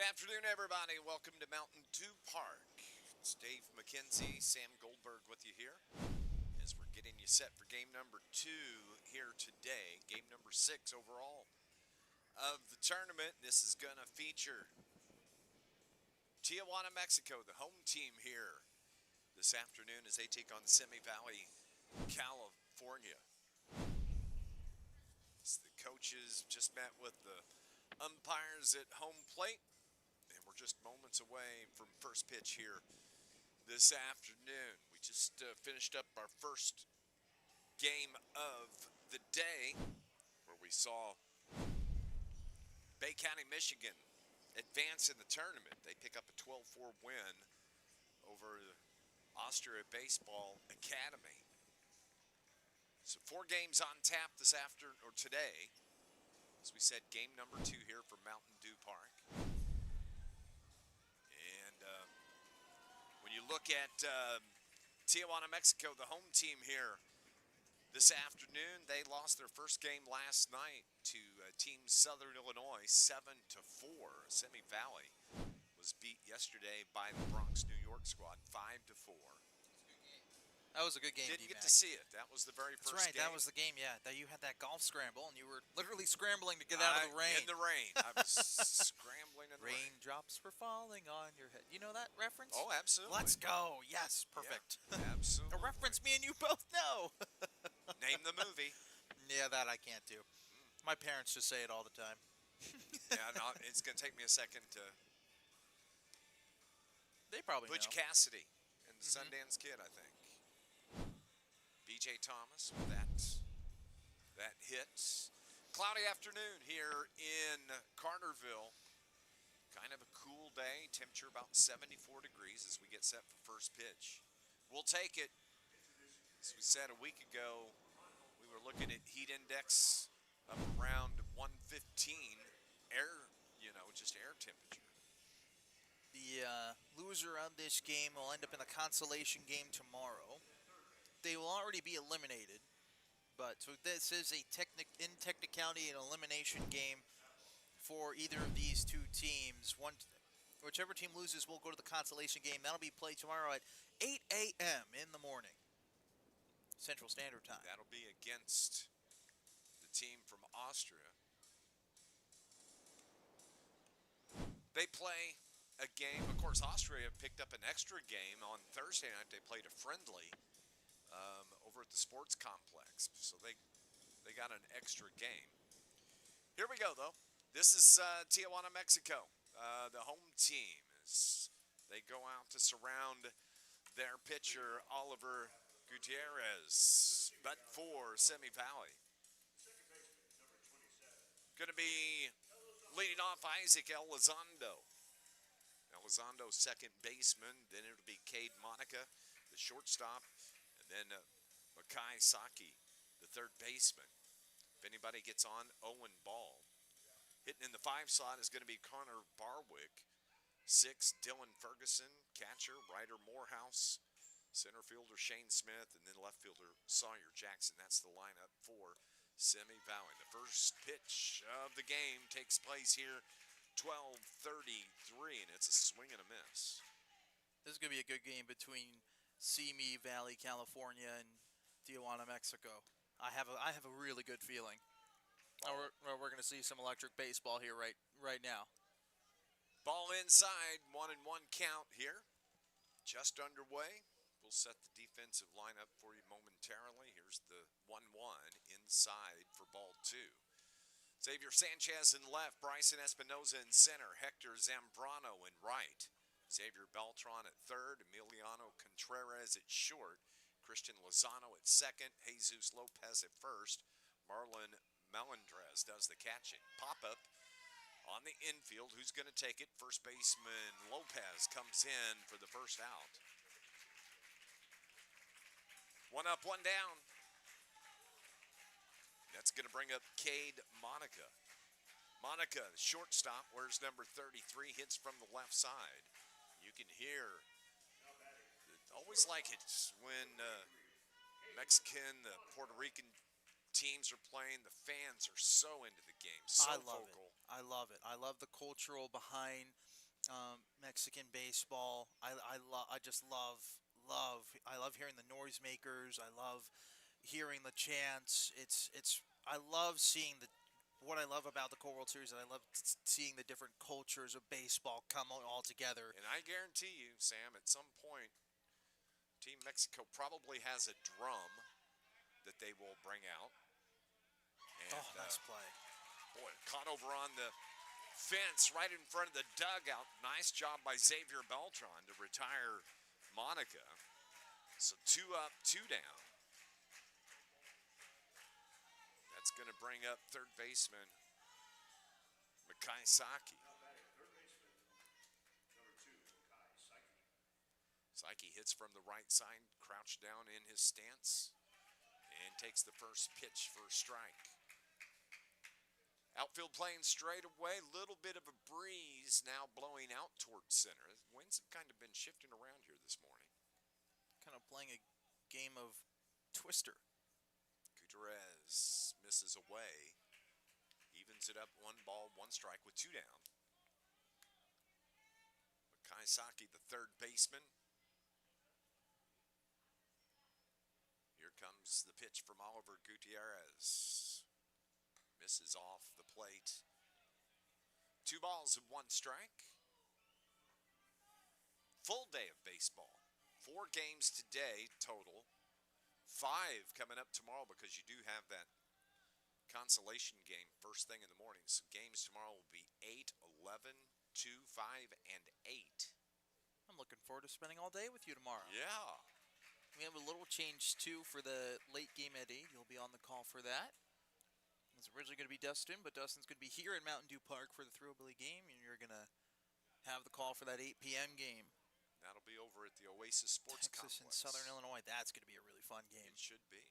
afternoon, everybody. Welcome to Mountain Dew Park. It's Dave McKenzie, Sam Goldberg with you here as we're getting you set for game number 2 here today. Game number 6 overall of the tournament. This is going to feature Tijuana, Mexico, the home team here this afternoon as they take on Simi Valley, California. As the coaches just met with the umpires at home plate. And we're just moments away from first pitch here this afternoon. We just finished up our first game of the day where we saw Bay County, Michigan advance in the tournament. They pick up a 12-4 win over the Austria Baseball Academy. So 4 games on tap this afternoon, or today. As we said, game number 2 here for Mountain Dew Park. And when you look at Tijuana, Mexico, the home team here this afternoon, they lost their first game last night to Team Southern Illinois 7-4. Simi Valley was beat yesterday by the Bronx, New York squad 5-4. That was a good game. Didn't get to see it. That was the very first game. That's right. That was the game. Yeah, that you had that golf scramble, and you were literally scrambling to get out of the rain. In the rain, I was scrambling in the rain. Raindrops were falling on your head. You know that reference? Oh, absolutely. Let's go. Yes, perfect. Yeah, absolutely. A reference me and you both know. Name the movie. Yeah, that I can't do. My parents just say it all the time. Yeah, no, it's going to take me a second to. They probably Butch know. Cassidy and the Sundance Kid, I think. B.J. Thomas with that hit. Cloudy afternoon here in Carterville. Kind of a cool day. Temperature about 74 degrees as we get set for first pitch. We'll take it. As we said a week ago, we were looking at heat index of around 115 air, just air temperature. The loser of this game will end up in the consolation game tomorrow. They will already be eliminated, but so this is in technicality an elimination game for either of these two teams. Whichever team loses will go to the consolation game. That'll be played tomorrow at 8 a.m. in the morning, Central Standard Time. That'll be against the team from Austria. They play a game. Of course, Austria picked up an extra game on Thursday night. They played a friendly over at the sports complex. So they got an extra game. Here we go, though. This is Tijuana, Mexico. The home team. They go out to surround their pitcher, Oliver Gutierrez, but for Simi Valley. Going to be leading off Isaac Elizondo. Elizondo, second baseman. Then it'll be Cade Monica, the shortstop. And then Makai Saki, the third baseman. If anybody gets on, Owen Ball. Hitting in the 5 slot is going to be Connor Barwick. 6, Dylan Ferguson. Catcher, Ryder Morehouse. Center fielder, Shane Smith. And then left fielder, Sawyer Jackson. That's the lineup for Simi Valley. The first pitch of the game takes place here, 12:33, and it's a swing and a miss. This is going to be a good game between Simi Valley, California, and Tijuana, Mexico. I have a really good feeling. We're going to see some electric baseball here right now. Ball inside, 1-1 count here. Just underway. We'll set the defensive lineup for you momentarily. Here's the 1-1 inside for ball 2. Xavier Sanchez in left, Bryson Espinoza in center, Hector Zambrano in right. Xavier Beltran at third, Emiliano Contreras at short, Christian Lozano at second, Jesus Lopez at first, Marlon Melendrez does the catching. Pop-up on the infield. Who's going to take it? First baseman Lopez comes in for the first out. 1 up, 1 down. That's going to bring up Cade Monica. Monica, shortstop, wears number 33, hits from the left side. You can hear, always like it when Mexican, the Puerto Rican teams are playing. The fans are so into the game, so vocal. I love it. I love the cultural behind Mexican baseball. I just I love hearing the noisemakers. I love hearing the chants. I love seeing the what I love about the Cold World Series. And I love seeing the different cultures of baseball come all together. And I guarantee you, Sam, at some point, Team Mexico probably has a drum that they will bring out. And, Oh, nice play. boy, caught over on the fence right in front of the dugout. Nice job by Xavier Beltran to retire Monica. So 2 up, 2 down. That's going to bring up third baseman Makai Saki. Saki hits from the right side, crouched down in his stance, and takes the first pitch for a strike. Outfield playing straight away, little bit of a breeze now blowing out towards center. Winds have kind of been shifting around here this morning. Kind of playing a game of Twister. Gutierrez misses away, evens it up, 1 ball, 1 strike with 2 down. Makai Saki, the third baseman. Here comes the pitch from Oliver Gutierrez. Misses off the plate. 2 balls and 1 strike. Full day of baseball. 4 games today total. 5 coming up tomorrow because you do have that consolation game first thing in the morning. So games tomorrow will be 8, 11, 2, 5, and 8. I'm looking forward to spending all day with you tomorrow. Yeah. We have a little change, too, for the late game at 8. You'll be on the call for that. It was originally going to be Dustin, but Dustin's going to be here in Mountain Dew Park for the Thrillbilly game, and you're going to have the call for that 8 p.m. game. That'll be over at the Oasis Sports Texas Complex. and Southern Illinois. That's going to be a really fun game. It should be.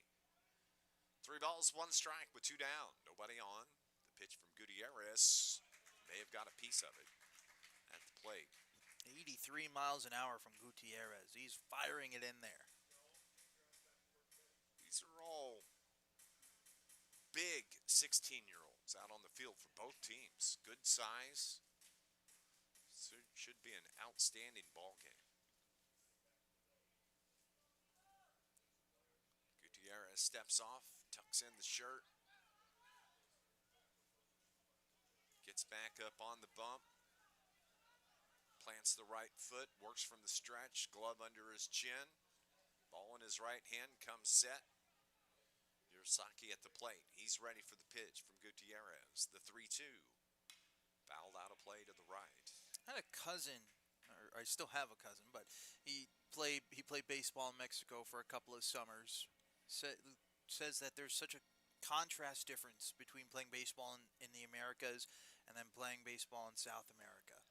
3 balls, 1 strike with 2 down. Nobody on. The pitch from Gutierrez may have got a piece of it at the plate. 83 miles an hour from Gutierrez. He's firing it in there. These are all big 16-year-olds out on the field for both teams. Good size. So it should be an outstanding ball game. Gutierrez steps off, tucks in the shirt, gets back up on the bump, plants the right foot, works from the stretch, glove under his chin, ball in his right hand, comes set. Here's Saki at the plate. He's ready for the pitch from Gutierrez. The 3-2. Fouled out of play to the right. I had a cousin, or I still have a cousin, but he played baseball in Mexico for a couple of summers. Says that there's such a contrast difference between playing baseball in the Americas and then playing baseball in South America.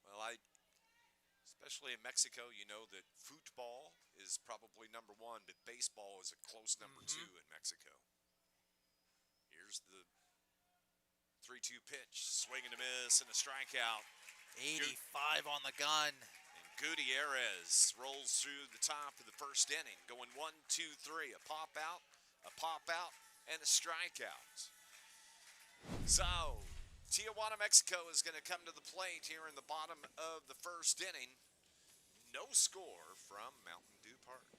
Well, especially in Mexico, you know that football is probably number 1, but baseball is a close number 2 in Mexico. Here's the 3-2 pitch, swing and a miss and a strikeout. 85 on the gun. And Gutierrez rolls through the top of the first inning, going 1, 2, 3, a pop out, and a strikeout. So, Tijuana, Mexico is going to come to the plate here in the bottom of the first inning. No score from Mountain Dew Park.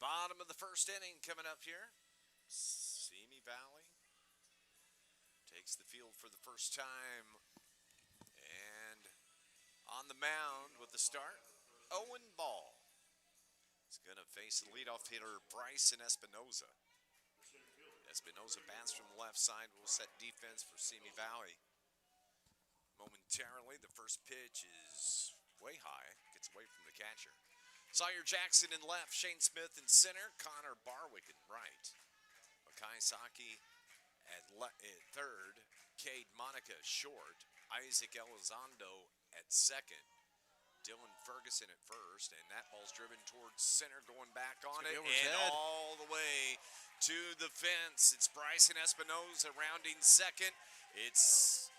Bottom of the first inning coming up here. Simi Valley takes the field for the first time. And on the mound with the start, Owen Ball. He's going to face the leadoff hitter, Bryson Espinoza. Espinoza bats from the left side, will set defense for Simi Valley. Momentarily, the first pitch is way high, gets away from the catcher. Sawyer Jackson in left, Shane Smith in center, Connor Barwick in right. Makai Saki at third, Cade Monica short, Isaac Elizondo at second, Dylan Ferguson at first, and that ball's driven towards center, going back on it, and all the way to the fence. It's Bryson Espinoza rounding second. It's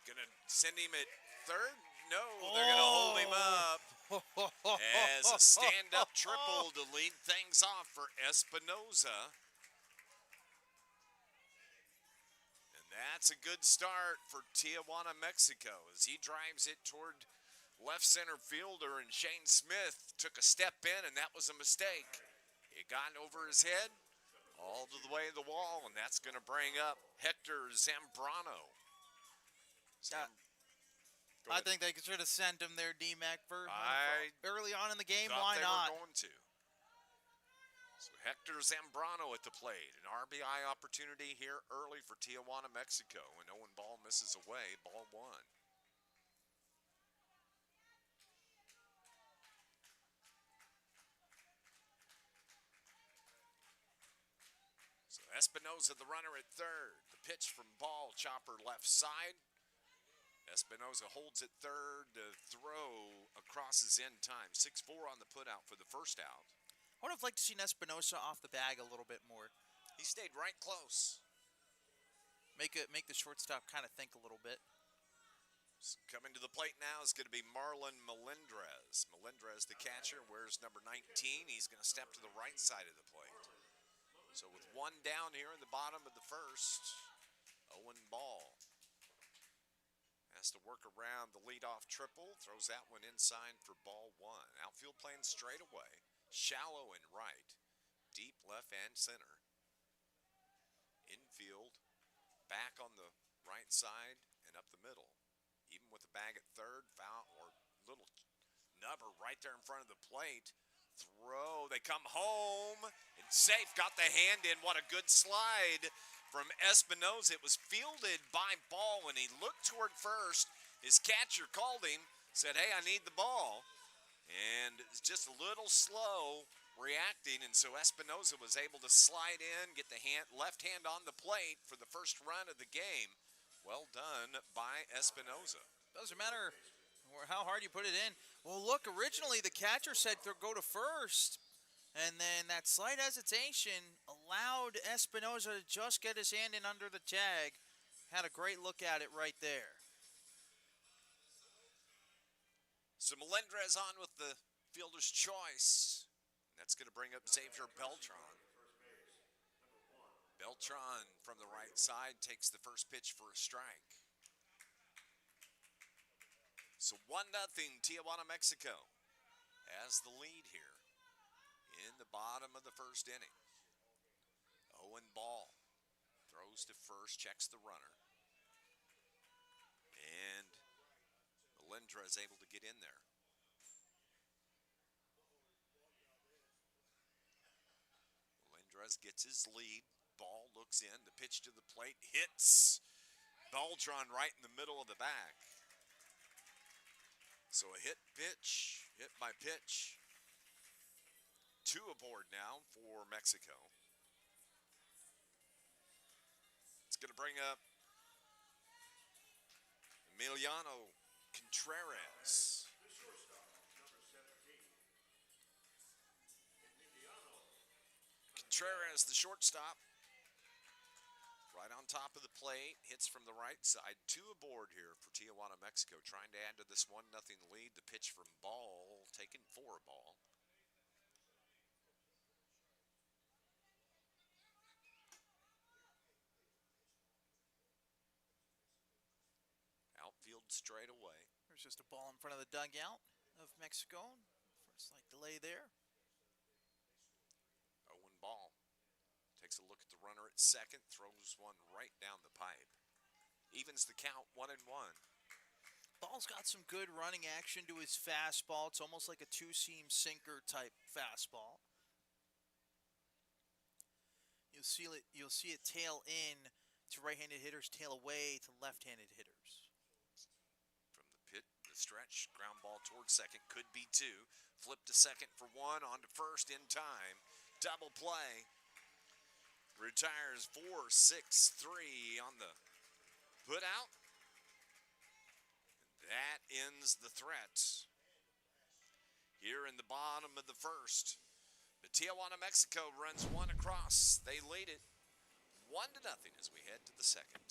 going to send him at third? No, they're going to hold him up as a stand-up triple to lead things off for Espinoza. And that's a good start for Tijuana, Mexico, as he drives it toward left center fielder, and Shane Smith took a step in, and that was a mistake. It got over his head all to the way of the wall, and that's going to bring up Hector Zambrano. I think they should have sent him there, D-Mac, early on in the game. Why not? Were going to. So Hector Zambrano at the plate. An RBI opportunity here early for Tijuana, Mexico, and Owen Ball misses away, ball one. So Espinoza, the runner at third. The pitch from Ball, chopper left side. Espinoza holds it third to throw across his end time. 6-4 on the putout for the first out. I would have liked to see Espinoza off the bag a little bit more. He stayed right close. Make the shortstop kind of think a little bit. So coming to the plate now is going to be Marlon Melendrez. Melendrez, the catcher, wears number 19. He's going to step to the right side of the plate. So with one down here in the bottom of the first, Owen Ball has to work around the leadoff triple. Throws that one inside for ball one. Outfield playing straight away. Shallow and right. Deep left and center. Infield back on the right side and up the middle. Even with the bag at third, foul or little nubber right there in front of the plate. Throw, they come home, and safe, got the hand in. What a good slide from Espinoza. It was fielded by Ball, and he looked toward first. His catcher called him, said, hey, I need the ball. And it's just a little slow reacting, and so Espinoza was able to slide in, get the left hand on the plate for the first run of the game. Well done by Espinoza. Doesn't matter how hard you put it in. Well, look, originally the catcher said to go to first, and then that slight hesitation allowed Espinoza to just get his hand in under the tag. Had a great look at it right there. So Melendrez on with the fielder's choice. That's going to bring up Xavier Beltran. Beltran from the right side takes the first pitch for a strike. So 1-0 Tijuana, Mexico has the lead here in the bottom of the first inning. Owen Ball throws to first, checks the runner. And Melendrez able to get in there. Melendrez gets his lead. Ball looks in. The pitch to the plate hits Beltran right in the middle of the back. So a hit by pitch. 2 aboard now for Mexico. It's going to bring up Emiliano Contreras. Contreras, the shortstop, right on top of the plate, hits from the right side. 2 aboard here for Tijuana, Mexico, trying to add to this 1-0 lead. The pitch from Ball, taken for a ball. Outfield straight away. There's just a ball in front of the dugout of Mexico for a slight delay there. takes a look at the runner at second, throws one right down the pipe. Evens the count 1-1. Ball's got some good running action to his fastball. It's almost like a two-seam sinker type fastball. You'll see it tail in to right-handed hitters, tail away to left-handed hitters. From the pit, the stretch, ground ball towards second, could be two. Flip to second for one, on to first in time. Double play. Retires 4-6-3 on the put out. That ends the threat. Here in the bottom of the first, the Tijuana, Mexico runs one across. They lead it 1-0 as we head to the second.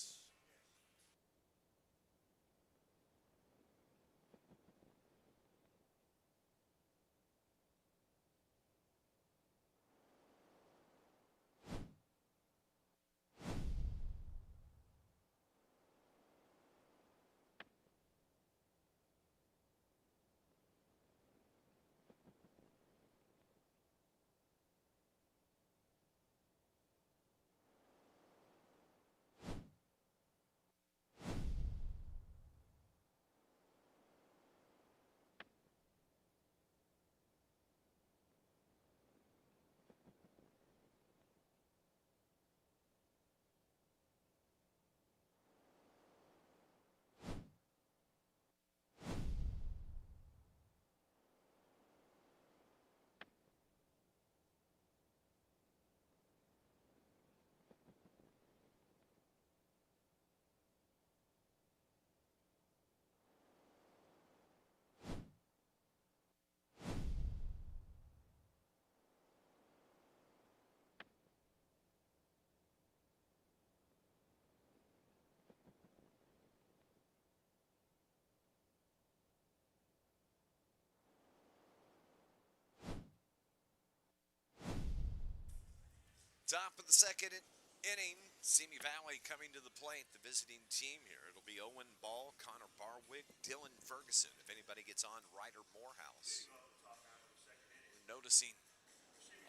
Top of the second inning, Simi Valley coming to the plate, the visiting team here. It'll be Owen Ball, Connor Barwick, Dylan Ferguson. If anybody gets on, Ryder Morehouse. We're noticing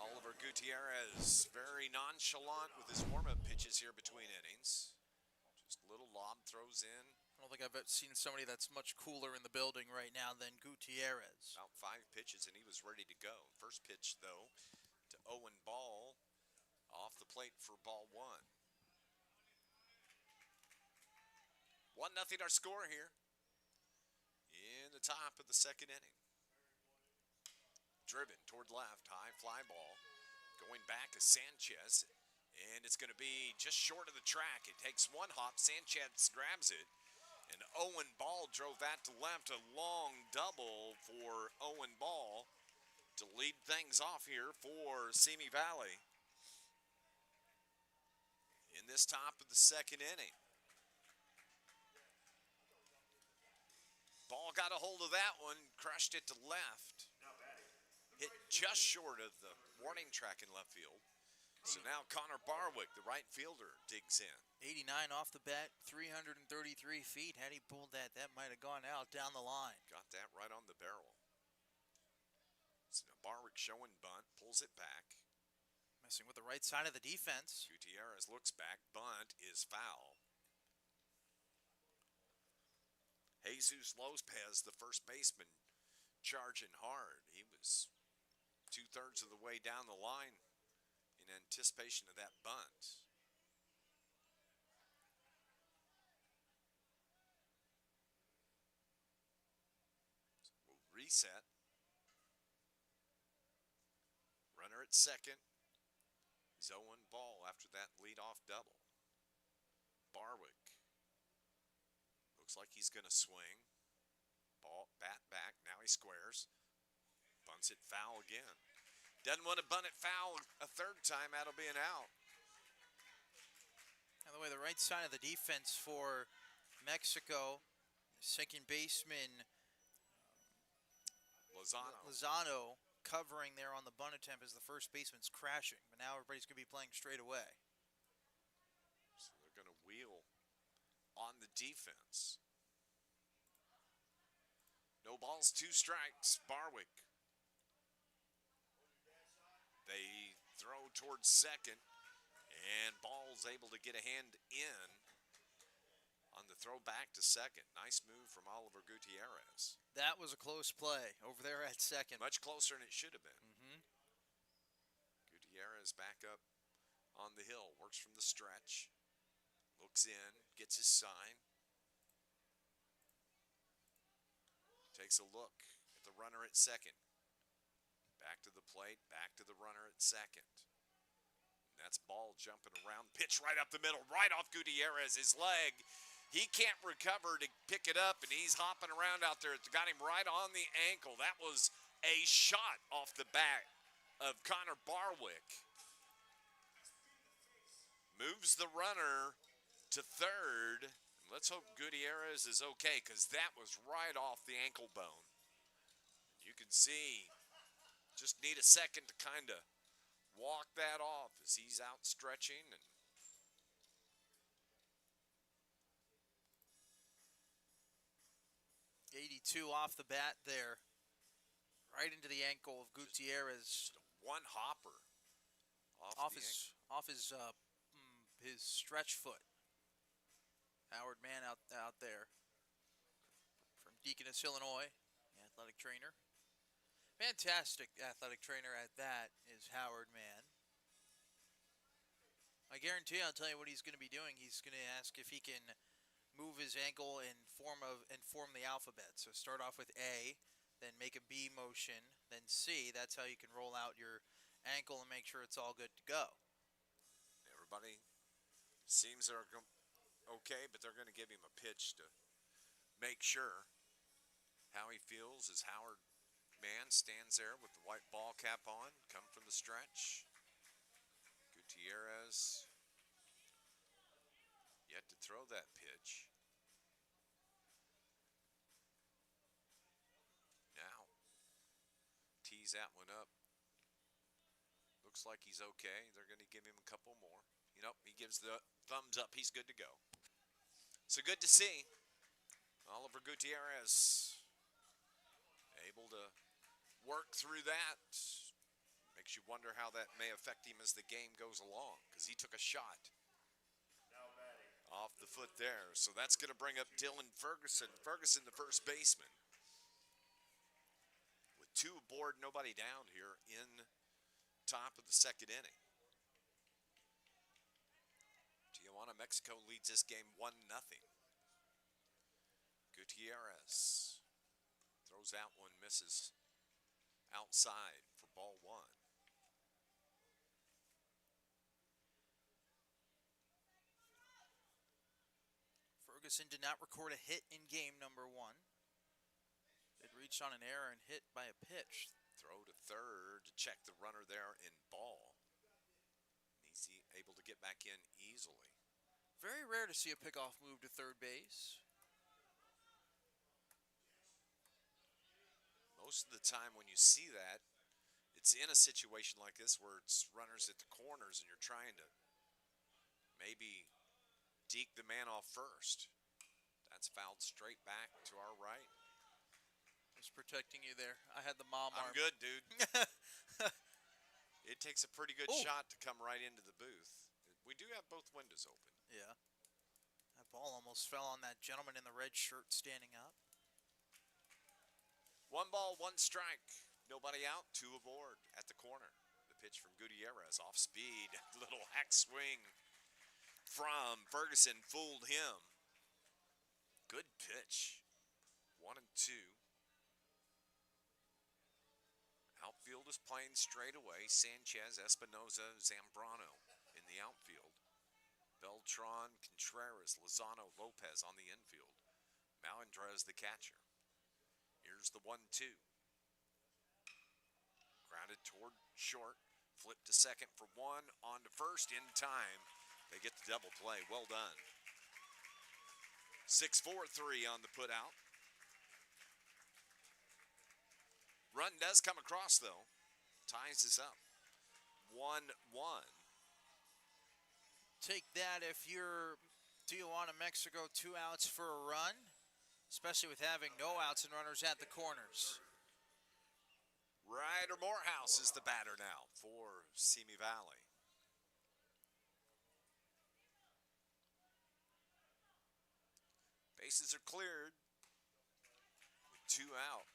Oliver Gutierrez very nonchalant with his warm-up pitches here between innings. Just little lob throws in. I don't think I've seen somebody that's much cooler in the building right now than Gutierrez. About 5 pitches, and he was ready to go. First pitch, though, to Owen Ball. Off the plate for ball one. 1-0 our score here in the top of the second inning. Driven toward left, high fly ball. Going back to Sanchez, and it's going to be just short of the track. It takes one hop. Sanchez grabs it, and Owen Ball drove that to left. A long double for Owen Ball to lead things off here for Simi Valley in this top of the second inning. Ball got a hold of that one, crushed it to left. Hit just short of the warning track in left field. So now Connor Barwick, the right fielder, digs in. 89 off the bat, 333 feet. Had he pulled that, that might have gone out down the line. Got that right on the barrel. So now Barwick showing bunt, pulls it back. Messing with the right side of the defense. Gutierrez looks back, bunt is foul. Jesus Lopez, the first baseman, charging hard. He was 2/3 of the way down the line in anticipation of that bunt. So we'll reset. Runner at second. Owen Ball after that leadoff double. Barwick looks like he's going to swing. Ball, bat back. Now he squares. Bunts it foul again. Doesn't want to bunt it foul a third time. That'll be an out. By the way, the right side of the defense for Mexico, second baseman Lozano covering there on the bunt attempt as the first baseman's crashing. But now everybody's going to be playing straight away. So they're going to wheel on the defense. No balls, 2 strikes. Barwick. They throw towards second, And Ball's able to get a hand in on the throw back to second. Nice move from Oliver Gutierrez. That was a close play over there at second. Much closer than it should have been. Mm-hmm. Gutierrez back up on the hill. Works from the stretch. Looks in. Gets his sign. Takes a look at the runner at second. Back to the plate. Back to the runner at second. And that's Ball jumping around. Pitch right up the middle. Right off Gutierrez. His leg. He can't recover to pick it up, and he's hopping around out there. It got him right on the ankle. That was a shot off the back of Connor Barwick. Moves the runner to third. Let's hope Gutierrez is okay, because that was right off the ankle bone. You can see, just need a second to kind of walk that off as he's out stretching. And 82 off the bat there. Right into the ankle of Gutierrez. just one hopper off his stretch foot. Howard Mann out there from Deaconess, Illinois, athletic trainer. Fantastic athletic trainer at that is Howard Mann. I guarantee I'll tell you what he's going to be doing. He's going to ask if he can move his ankle in form the alphabet. So start off with A, then make a B motion, then C. That's how you can roll out your ankle and make sure it's all good to go. Everybody seems they're okay, but they're going to give him a pitch to make sure how he feels as Howard Mann stands there with the white ball cap on, come from the stretch. Gutierrez yet to throw that pitch. Now, tees that one up. Looks like he's okay. They're going to give him a couple more. You know, he gives the thumbs up. He's good to go. So good to see Oliver Gutierrez able to work through that. Makes you wonder how that may affect him as the game goes along, because he took a shot off the foot there. So that's going to bring up Dylan Ferguson. Ferguson, the first baseman. With two aboard, nobody down here in top of the second inning. Tijuana, Mexico leads this game 1-0. Gutierrez throws out one, misses outside for ball one. Ferguson did not record a hit in game number one. It reached on an error and hit by a pitch. Throw to third to check the runner there in Ball. He's able to get back in easily. Very rare to see a pickoff move to third base. Most of the time when you see that, it's in a situation like this where it's runners at the corners and you're trying to maybe deke the man off first. That's fouled straight back to our right. I was protecting you there. I had the mom I'm arm. good, dude. It takes a pretty good shot to come right into the booth. We do have both windows open. Yeah. That ball almost fell on that gentleman in the red shirt standing up. 1 ball, 1 strike. Nobody out, 2 aboard at the corner. The pitch from Gutierrez off speed. Little hack swing from Ferguson fooled him. Good pitch. 1 and 2. Outfield is playing straight away. Sanchez, Espinoza, Zambrano in the outfield. Beltran, Contreras, Lozano, Lopez on the infield. Malindrez the catcher. Here's the 1-2. Grounded toward short. Flip to second for 1. On to first in time. They get the double play. Well done. 6-4-3 on the put out. Run does come across, though. Ties us up. 1-1. Take that if you're Tijuana, Mexico, 2 outs for a run, especially with having no outs and runners at the corners. Ryder Morehouse is the batter now for Simi Valley. Bases are cleared with 2 out.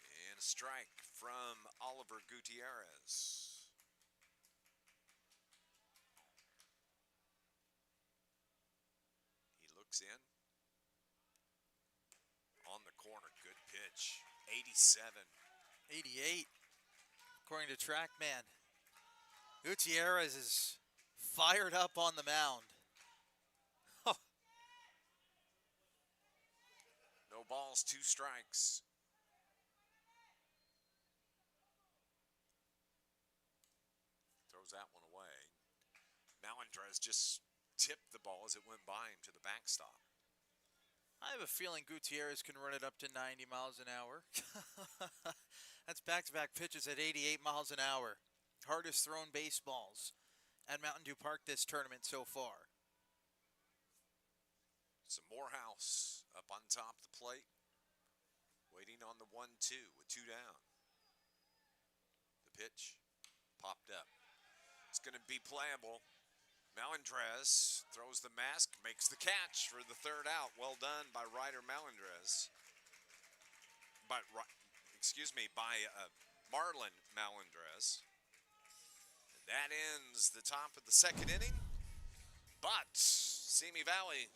And a strike from Oliver Gutierrez. He looks in. On the corner, good pitch. 87. 88, according to TrackMan. Gutierrez is fired up on the mound. No balls, 2 strikes. Throws that one away. Melendrez just tipped the ball as it went by him to the backstop. I have a feeling Gutierrez can run it up to 90 miles an hour. That's back-to-back pitches at 88 miles an hour. Hardest thrown baseballs at Mountain Dew Park this tournament so far. Some Morehouse up on top of the plate. Waiting on the 1-2 with 2 down. The pitch popped up. It's going to be playable. Melendrez throws the mask, makes the catch for the 3rd out. Well done by Ryder Melendrez. By Marlon Melendrez. That ends the top of the 2nd inning. But Simi Valley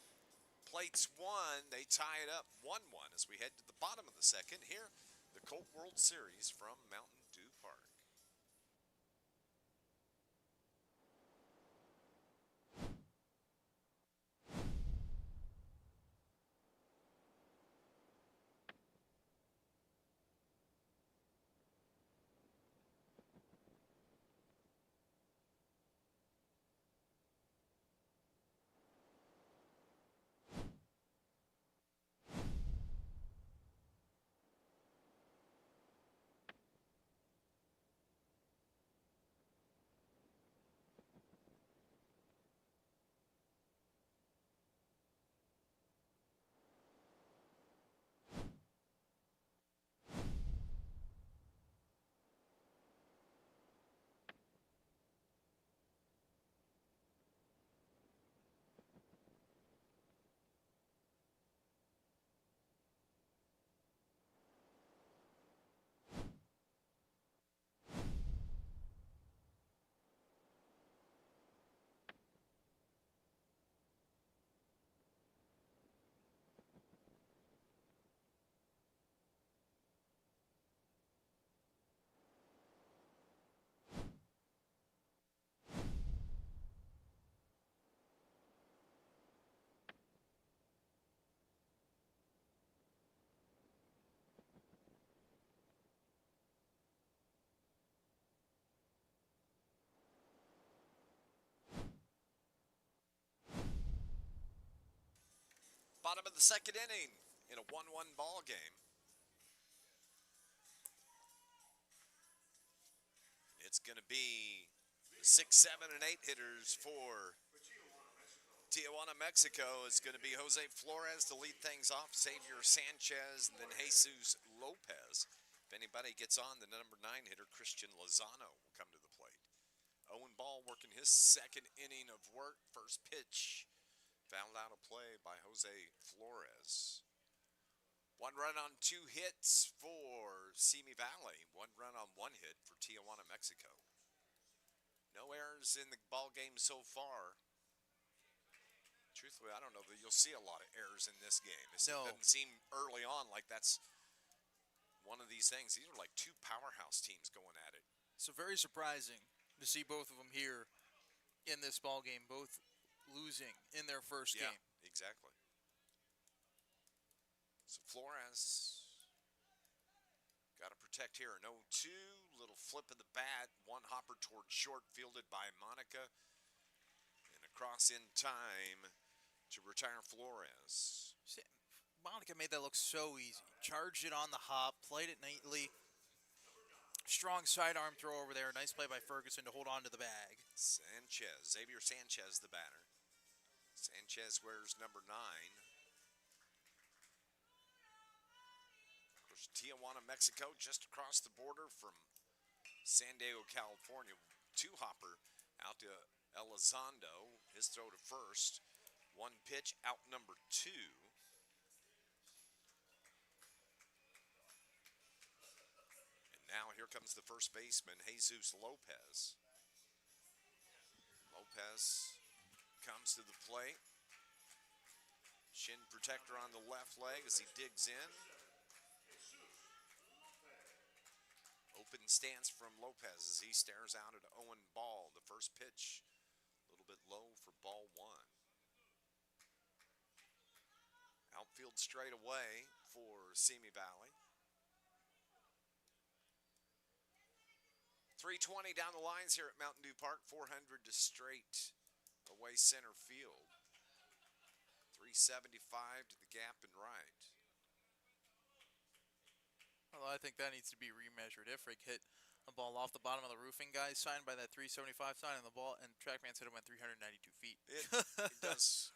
plates 1. They tie it up 1-1 as we head to the bottom of the 2nd. Here, the Colt World Series from Mountain Dew Park. Bottom of the 2nd inning in a 1-1 ball game. It's going to be 6, 7, and 8 hitters for Tijuana, Mexico. It's going to be Jose Flores to lead things off, Xavier Sanchez, and then Jesus Lopez. If anybody gets on, the number 9 hitter, Christian Lozano, will come to the plate. Owen Ball working his 2nd inning of work. First pitch fouled out of play by Jose Flores. 1 run on 2 hits for Simi Valley. 1 run on 1 hit for Tijuana, Mexico. No errors in the ball game so far. Truthfully, I don't know that you'll see a lot of errors in this game. It doesn't seem early on like that's one of these things. These are like 2 powerhouse teams going at it. So very surprising to see both of them here in this ball game, both losing in their first game. Yeah, exactly. So Flores got to protect here. An 0-2, little flip of the bat, 1 hopper toward short, fielded by Monica, and across in time to retire Flores. Monica made that look so easy. Charged it on the hop, played it neatly. Strong sidearm throw over there. Nice play by Ferguson to hold on to the bag. Xavier Sanchez, the batter. Sanchez wears number 9. Of course, Tijuana, Mexico, just across the border from San Diego, California. 2 hopper out to Elizondo. His throw to first. One pitch, out number 2. And now here comes the first baseman, Jesus Lopez. Lopez comes to the plate. Shin protector on the left leg as he digs in. Open stance from Lopez as he stares out at Owen Ball. The first pitch, a little bit low for ball 1. Outfield straight away for Simi Valley. 320 down the lines here at Mountain Dew Park. 400 to straight away center field. 375 to the gap and right. Well, I think that needs to be remeasured. Ifrig hit a ball off the bottom of the roofing guys sign by that 375 sign, and the ball and TrackMan said it went 392 feet. It does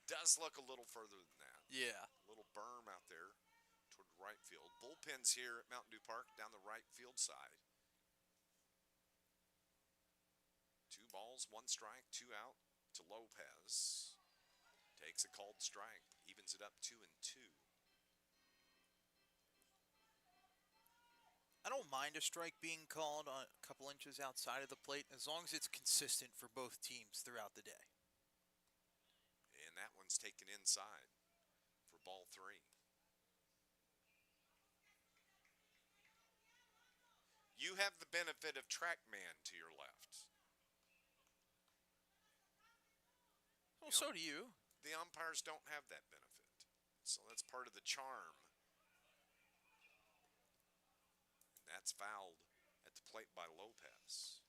does look a little further than that. Yeah. A little berm out there toward the right field. Bullpens here at Mountain Dew Park down the right field side. 2 balls, 1 strike, 2 out to Lopez. Takes a called strike, evens it up 2-2. I don't mind a strike being called on a couple inches outside of the plate as long as it's consistent for both teams throughout the day. And that one's taken inside for ball 3. You have the benefit of TrackMan to your left. Well, so do you. The umpires don't have that benefit. So that's part of the charm. And that's fouled at the plate by Lopez.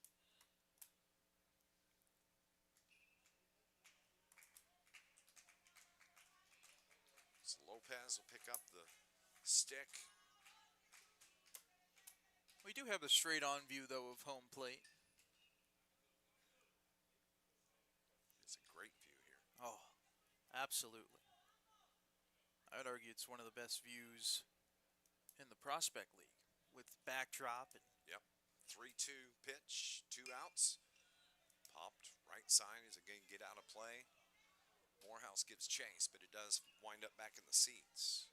So Lopez will pick up the stick. We do have a straight-on view, though, of home plate. It's a great view here. Oh, absolutely. I would argue it's one of the best views in the Prospect League with backdrop. And Yep. 3-2 pitch, 2 outs. Popped right side is again get out of play. Morehouse gives chase, but it does wind up back in the seats.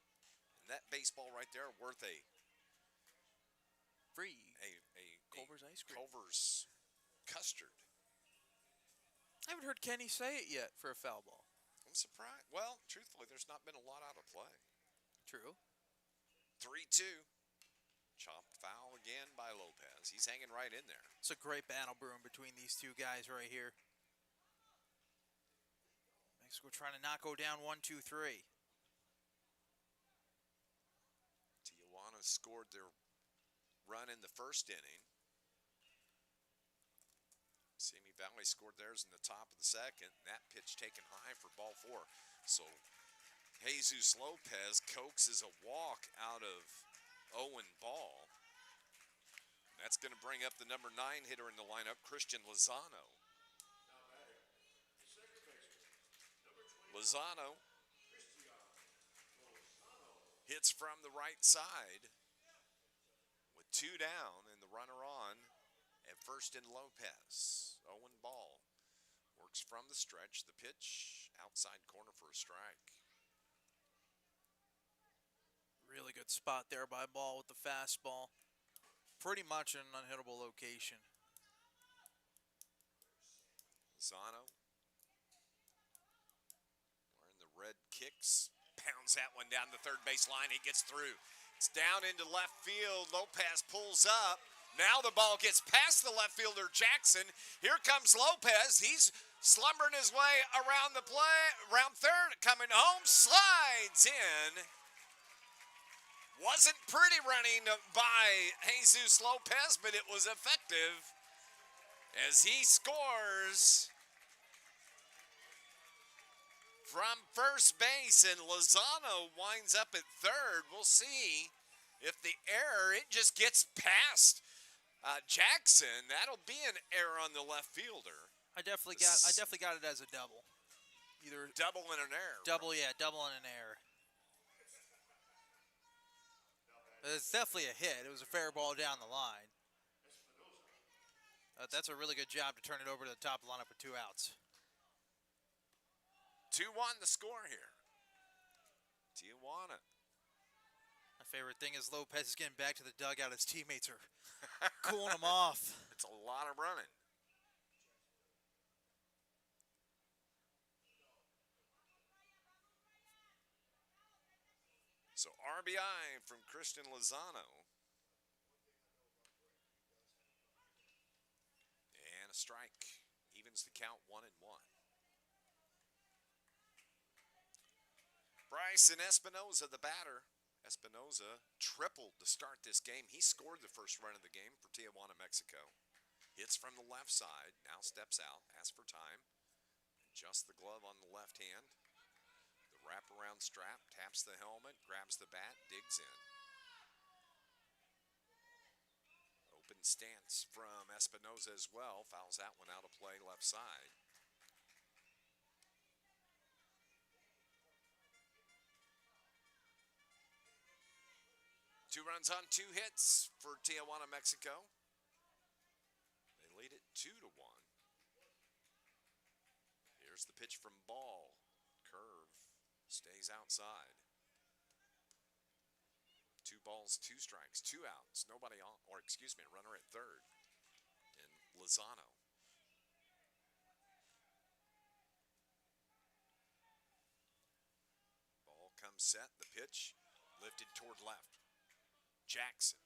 And that baseball right there worth a free Culver's ice cream. Culver's custard. I haven't heard Kenny say it yet for a foul ball. I'm surprised. Well, truthfully, there's not been a lot out of play. True. 3-2. Chopped foul again by Lopez. He's hanging right in there. It's a great battle brewing between these two guys right here. Mexico trying to not go down 1-2-3. Tijuana scored their run in the first inning. Simi Valley scored theirs in the top of the second. That pitch taken high for ball 4. So Jesus Lopez coaxes a walk out of Owen Ball. That's going to bring up the number 9 hitter in the lineup, Christian Lozano. Lozano hits from the right side with 2 down and the runner on at first in Lopez. Owen Ball works from the stretch. The pitch outside corner for a strike. Really good spot there by Ball with the fastball. Pretty much in an unhittable location. Lozano wearing the red kicks. Pounds that one down the third base line. He gets through. It's down into left field. Lopez pulls up. Now the ball gets past the left fielder, Jackson. Here comes Lopez. He's slumbering his way around the play. Round third, coming home, slides in. Wasn't pretty running by Jesus Lopez, but it was effective as he scores from first base, and Lozano winds up at third. We'll see if the error, it just gets past Jackson. That'll be an error on the left fielder. I definitely got it as a double. Either double and an error. Double, right? Yeah, double and an error. It's definitely a hit. It was a fair ball down the line. That's a really good job to turn it over to the top of the lineup with 2 outs. 2-1 the score here. Tijuana. My favorite thing is Lopez is getting back to the dugout. His teammates are cooling him off. It's a lot of running. So RBI from Christian Lozano. And a strike. Evens the count 1-1. Bryson Espinoza, the batter. Espinoza tripled to start this game. He scored the first run of the game for Tijuana, Mexico. Hits from the left side. Now steps out. Asks for time. Adjusts the glove on the left hand. The wraparound strap. Taps the helmet. Grabs the bat. Digs in. Open stance from Espinoza as well. Fouls that one out of play left side. Two runs on 2 hits for Tijuana, Mexico. They lead it 2-1. Here's the pitch from Ball. Curve stays outside. 2 balls, 2 strikes, 2 outs. Nobody on, or excuse me, a runner at third. And Lozano. Ball comes set. The pitch lifted toward left. Jackson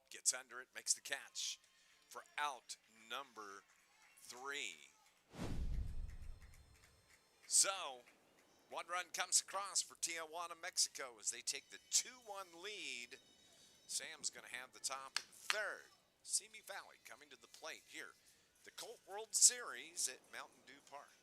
gets under it, makes the catch for out number 3. So, 1 run comes across for Tijuana, Mexico as they take the 2-1 lead. Sam's going to have the top of the third. Simi Valley coming to the plate here. The Colt World Series at Mountain Dew Park.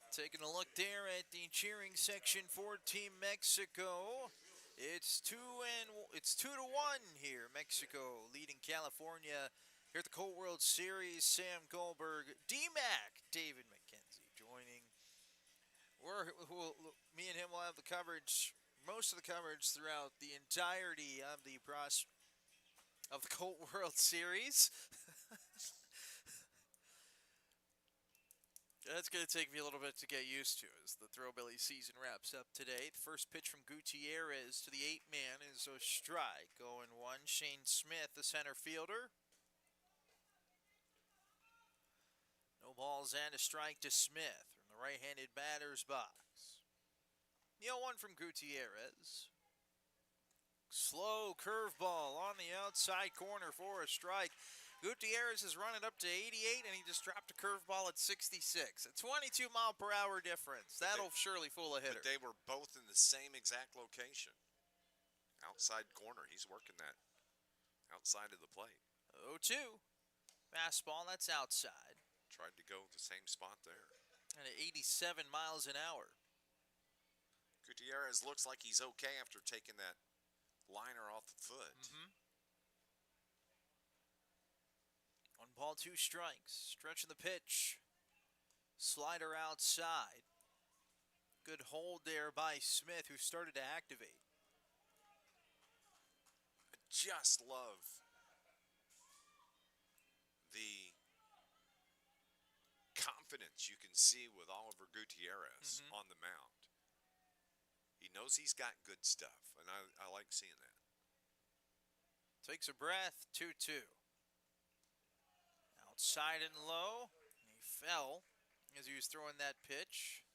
Taking a look there at the cheering section for Team Mexico. It's 2-1 here. Mexico leading California here at the Colt World Series. Sam Goldberg, D-Mac, David McKenzie joining. Me and him will have the coverage, most of the coverage throughout the entirety of the Colt World Series. That's going to take me a little bit to get used to as the Throwbilly season wraps up today. The first pitch from Gutierrez to the 8-man is a strike. 0-1. Shane Smith, the center fielder. No balls and a strike to Smith from the right-handed batter's box. The 0-1 from Gutierrez. Slow curveball on the outside corner for a strike. Gutierrez is running up to 88, and he just dropped a curveball at 66. A 22-mile-per-hour difference. That'll surely fool a hitter. But they were both in the same exact location. Outside corner. He's working that outside of the plate. 0-2. Fastball, that's outside. Tried to go the same spot there. And at 87 miles an hour. Gutierrez looks like he's okay after taking that liner off the foot. 1 ball, 2 strikes. Stretching the pitch. Slider outside. Good hold there by Smith, who started to activate. I just love the confidence you can see with Oliver Gutierrez on the mound. He knows he's got good stuff, and I like seeing that. Takes a breath, 2-2. Outside and low. He fell as he was throwing that pitch.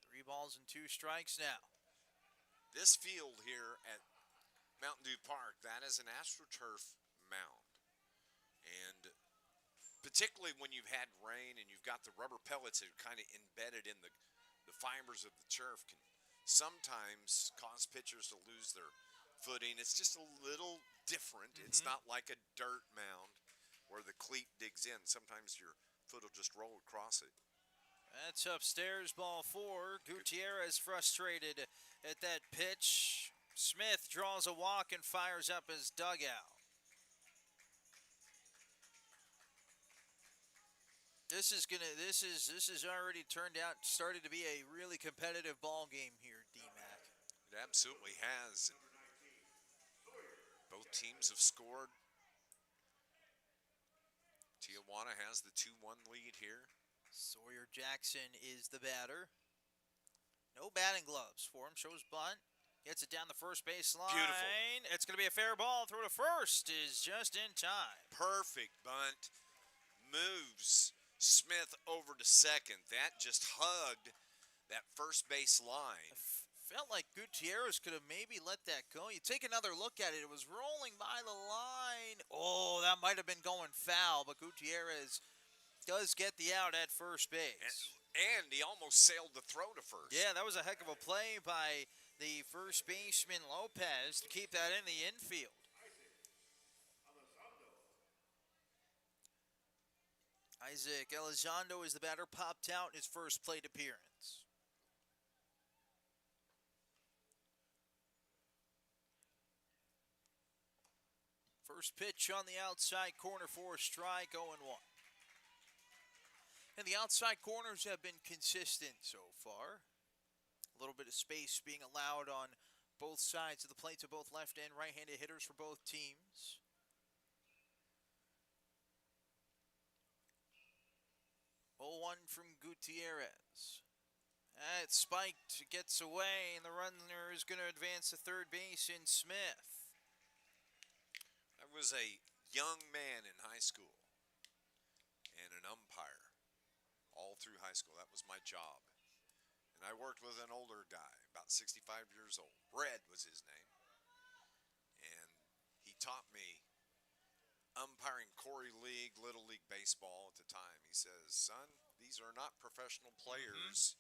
3 balls and 2 strikes now. This field here at Mountain Dew Park, that is an AstroTurf mound. And particularly when you've had rain and you've got the rubber pellets that are kind of embedded in the fibers of the turf, can sometimes cause pitchers to lose their footing. It's just a little different. It's not like a dirt mound where the cleat digs in. Sometimes your foot will just roll across it. That's upstairs, ball 4. Gutierrez frustrated at that pitch. Smith draws a walk and fires up his dugout. This is already started to be a really competitive ball game here, D-Mac. It absolutely has. Both teams have scored. Tijuana has the 2-1 lead here. Sawyer Jackson is the batter. No batting gloves for him. Shows bunt. Gets it down the first base line. Beautiful. It's going to be a fair ball. Throw to first is just in time. Perfect bunt. Moves Smith over to second. That just hugged that first base line. Felt like Gutierrez could have maybe let that go. You take another look at it. It was rolling by the line. Oh, that might have been going foul, but Gutierrez does get the out at first base. And he almost sailed the throw to first. Yeah, that was a heck of a play by the first baseman Lopez to keep that in the infield. Isaac Elizondo is the batter, popped out in his first plate appearance. First pitch on the outside corner for a strike, 0-1. And the outside corners have been consistent so far. A little bit of space being allowed on both sides of the plate to both left and right-handed hitters for both teams. 0-1 from Gutierrez. That spiked, gets away, and the runner is going to advance to third base in Smith. I was a young man in high school and an umpire all through high school. That was my job. And I worked with an older guy, about 65 years old. Red was his name. And he taught me umpiring Corey League, Little League baseball at the time. He says, son, these are not professional players.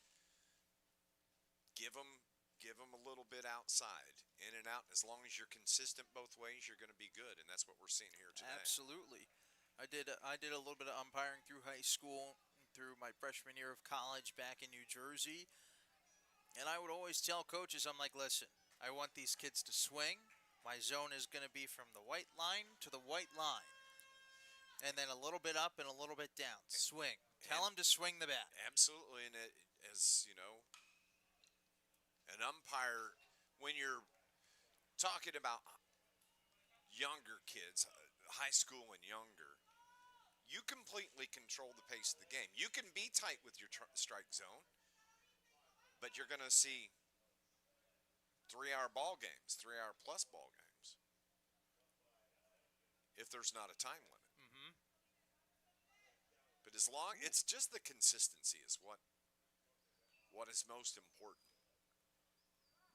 Give them a little bit outside, in and out. As long as you're consistent both ways, you're going to be good, and that's what we're seeing here today. Absolutely. I did a little bit of umpiring through high school, through my freshman year of college back in New Jersey, and I would always tell coaches, I'm like, listen, I want these kids to swing. My zone is going to be from the white line to the white line, and then a little bit up and a little bit down. Swing. Tell them to swing the bat. Absolutely, and as you know, an umpire, when you're talking about younger kids, high school and younger, you completely control the pace of the game. You can be tight with your strike zone, but you're going to see 3-hour ball games, 3-hour plus ball games, if there's not a time limit. But as long, it's just the consistency is what is most important.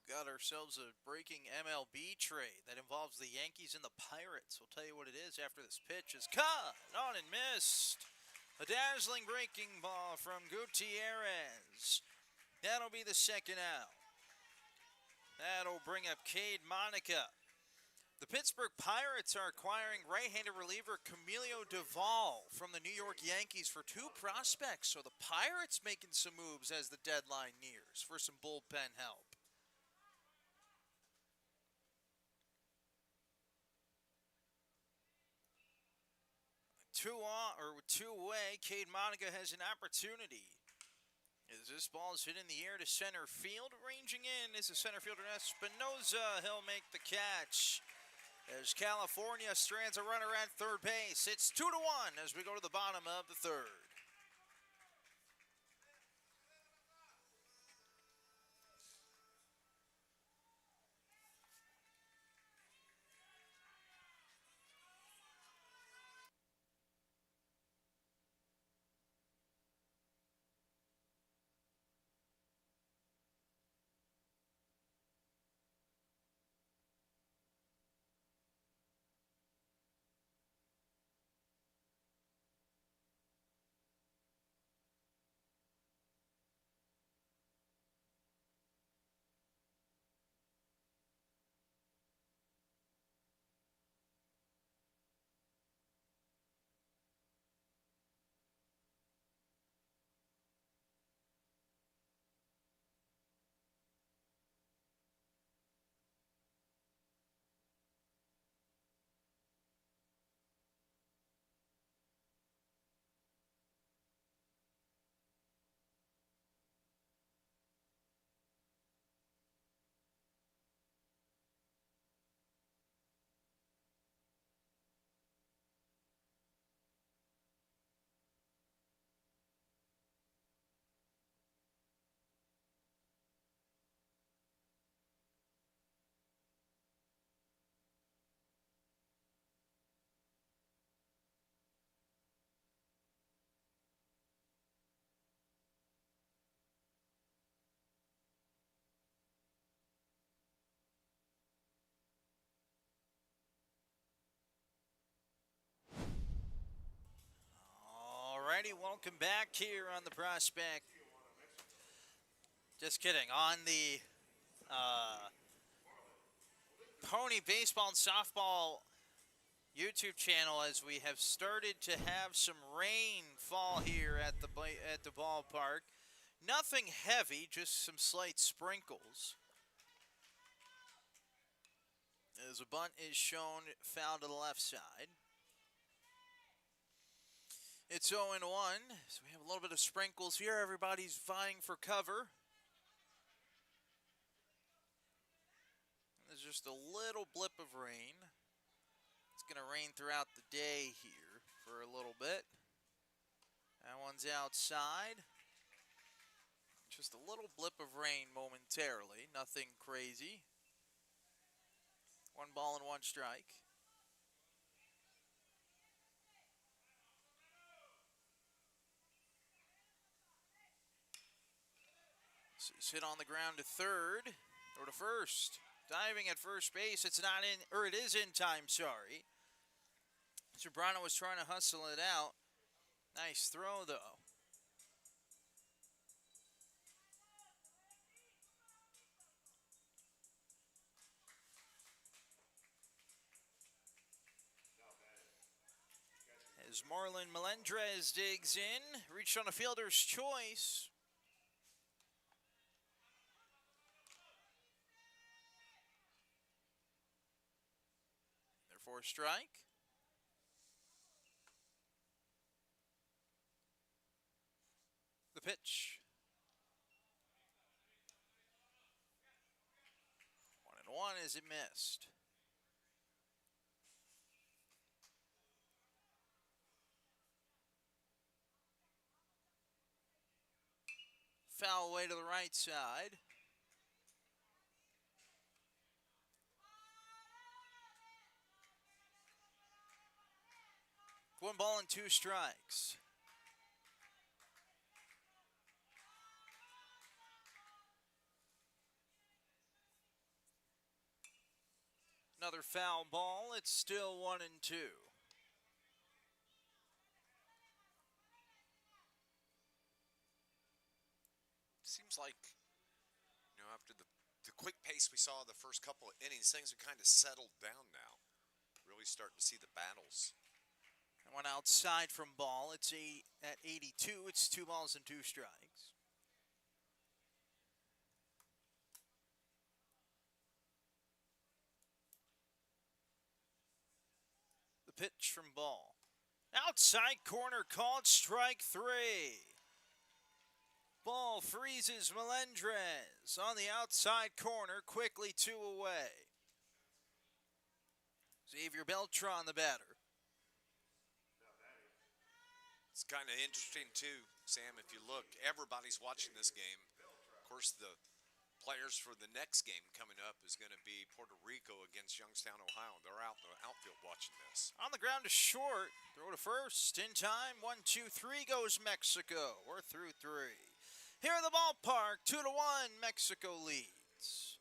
Got ourselves a breaking MLB trade that involves the Yankees and the Pirates. We'll tell you what it is after this pitch is caught on and missed. A dazzling breaking ball from Gutierrez. That'll be the second out. That'll bring up Cade Monica. The The Pittsburgh Pirates are acquiring right-handed reliever Camilo Duvall from the New York Yankees for 2 prospects. So the Pirates making some moves as the deadline nears for some bullpen help. 2-away, Cade Monica has an opportunity. As this ball is hit in the air to center field, ranging in is the center fielder Espinoza. He'll make the catch. As California strands a runner at third base, it's 2-1 as we go to the bottom of the third. Alrighty, welcome back here on the Prospect. Just kidding. On the Pony Baseball and Softball YouTube channel, as we have started to have some rain fall here at the ballpark. Nothing heavy, just some slight sprinkles. As a bunt is shown foul to the left side. It's 0-1, so we have a little bit of sprinkles here. Everybody's vying for cover. There's just a little blip of rain. It's going to rain throughout the day here for a little bit. That one's outside. Just a little blip of rain momentarily. Nothing crazy. 1 ball and 1 strike. So he's hit on the ground to third, or to first. Diving at first base. It's not in, or it is in time, sorry. Sobrano was trying to hustle it out. Nice throw, though. As Marlon Melendrez digs in, reached on a fielder's choice. Therefore, strike. The pitch. 1-1 as it missed. Foul away to the right side. One ball and 2 strikes. Another foul ball. It's still 1-2. Seems like, after the quick pace we saw the first couple of innings, things have kind of settled down now. really starting to see the battles. One outside from ball. It's at 82. It's 2 balls and 2 strikes. The pitch from ball. Outside corner called strike 3. Ball freezes Melendrez on the outside corner, quickly 2 away. Xavier Beltran, the batter. It's kind of interesting, too, Sam, if you look. Everybody's watching this game. Of course, the players for the next game coming up is going to be Puerto Rico against Youngstown, Ohio. They're out in the outfield watching this. On the ground to short. Throw to first. In time. 1, 2, 3 goes Mexico. We're through 3. Here at the ballpark, 2-1, Mexico leads.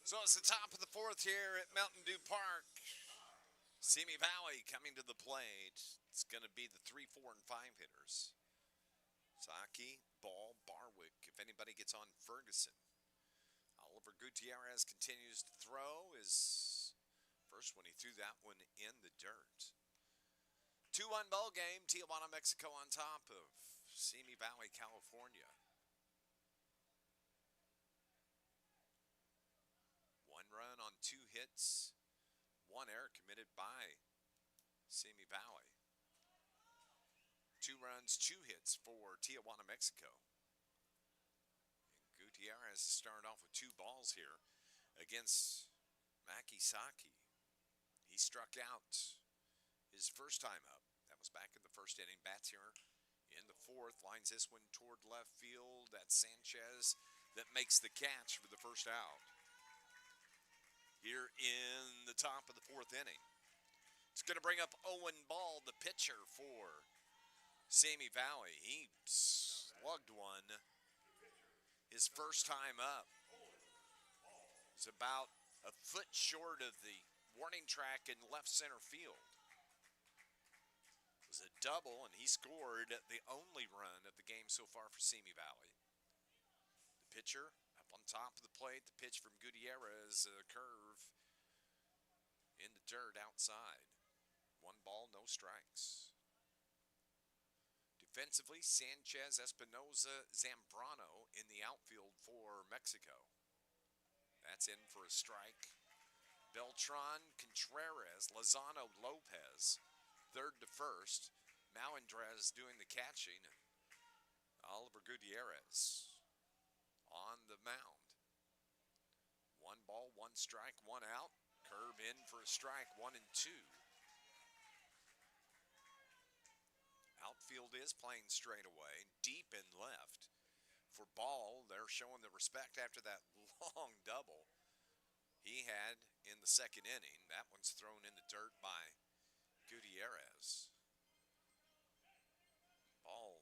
So it's the top of the 4th here at Mountain Dew Park. Simi Valley coming to the plate. It's going to be the 3, 4, and 5 hitters. Saki, Ball, Barwick, if anybody gets on Ferguson. Oliver Gutierrez continues to throw. His first one, he threw that one in the dirt. 2-1 ball game. Tijuana, Mexico on top of Simi Valley, California. 1 run on 2 hits. 1 error committed by Simi Valley. 2 runs, 2 hits for Tijuana, Mexico. And Gutierrez started off with 2 balls here against Maki Saki. He struck out his first time up. That was back in the first inning. Bats here in the 4th. Lines this one toward left field. That's Sanchez that makes the catch for the first out. Here in the top of the 4th inning. It's going to bring up Owen Ball, the pitcher for Simi Valley. He slugged one his first time up. It's about a foot short of the warning track in left center field. It was a double, and he scored the only run of the game so far for Simi Valley. The pitcher up on top of the plate. The pitch from Gutierrez, a curve in the dirt outside. 1 ball, no strikes. Defensively, Sanchez, Espinoza, Zambrano in the outfield for Mexico. That's in for a strike. Beltran, Contreras, Lozano, Lopez, 3rd to 1st. Malindrez doing the catching. Oliver Gutierrez on the mound. 1 ball, 1 strike, 1 out. Curve in for a strike, 1-2. Outfield is playing straight away, deep in left. For Ball, they're showing the respect after that long double he had in the second inning. That one's thrown in the dirt by Gutierrez. Ball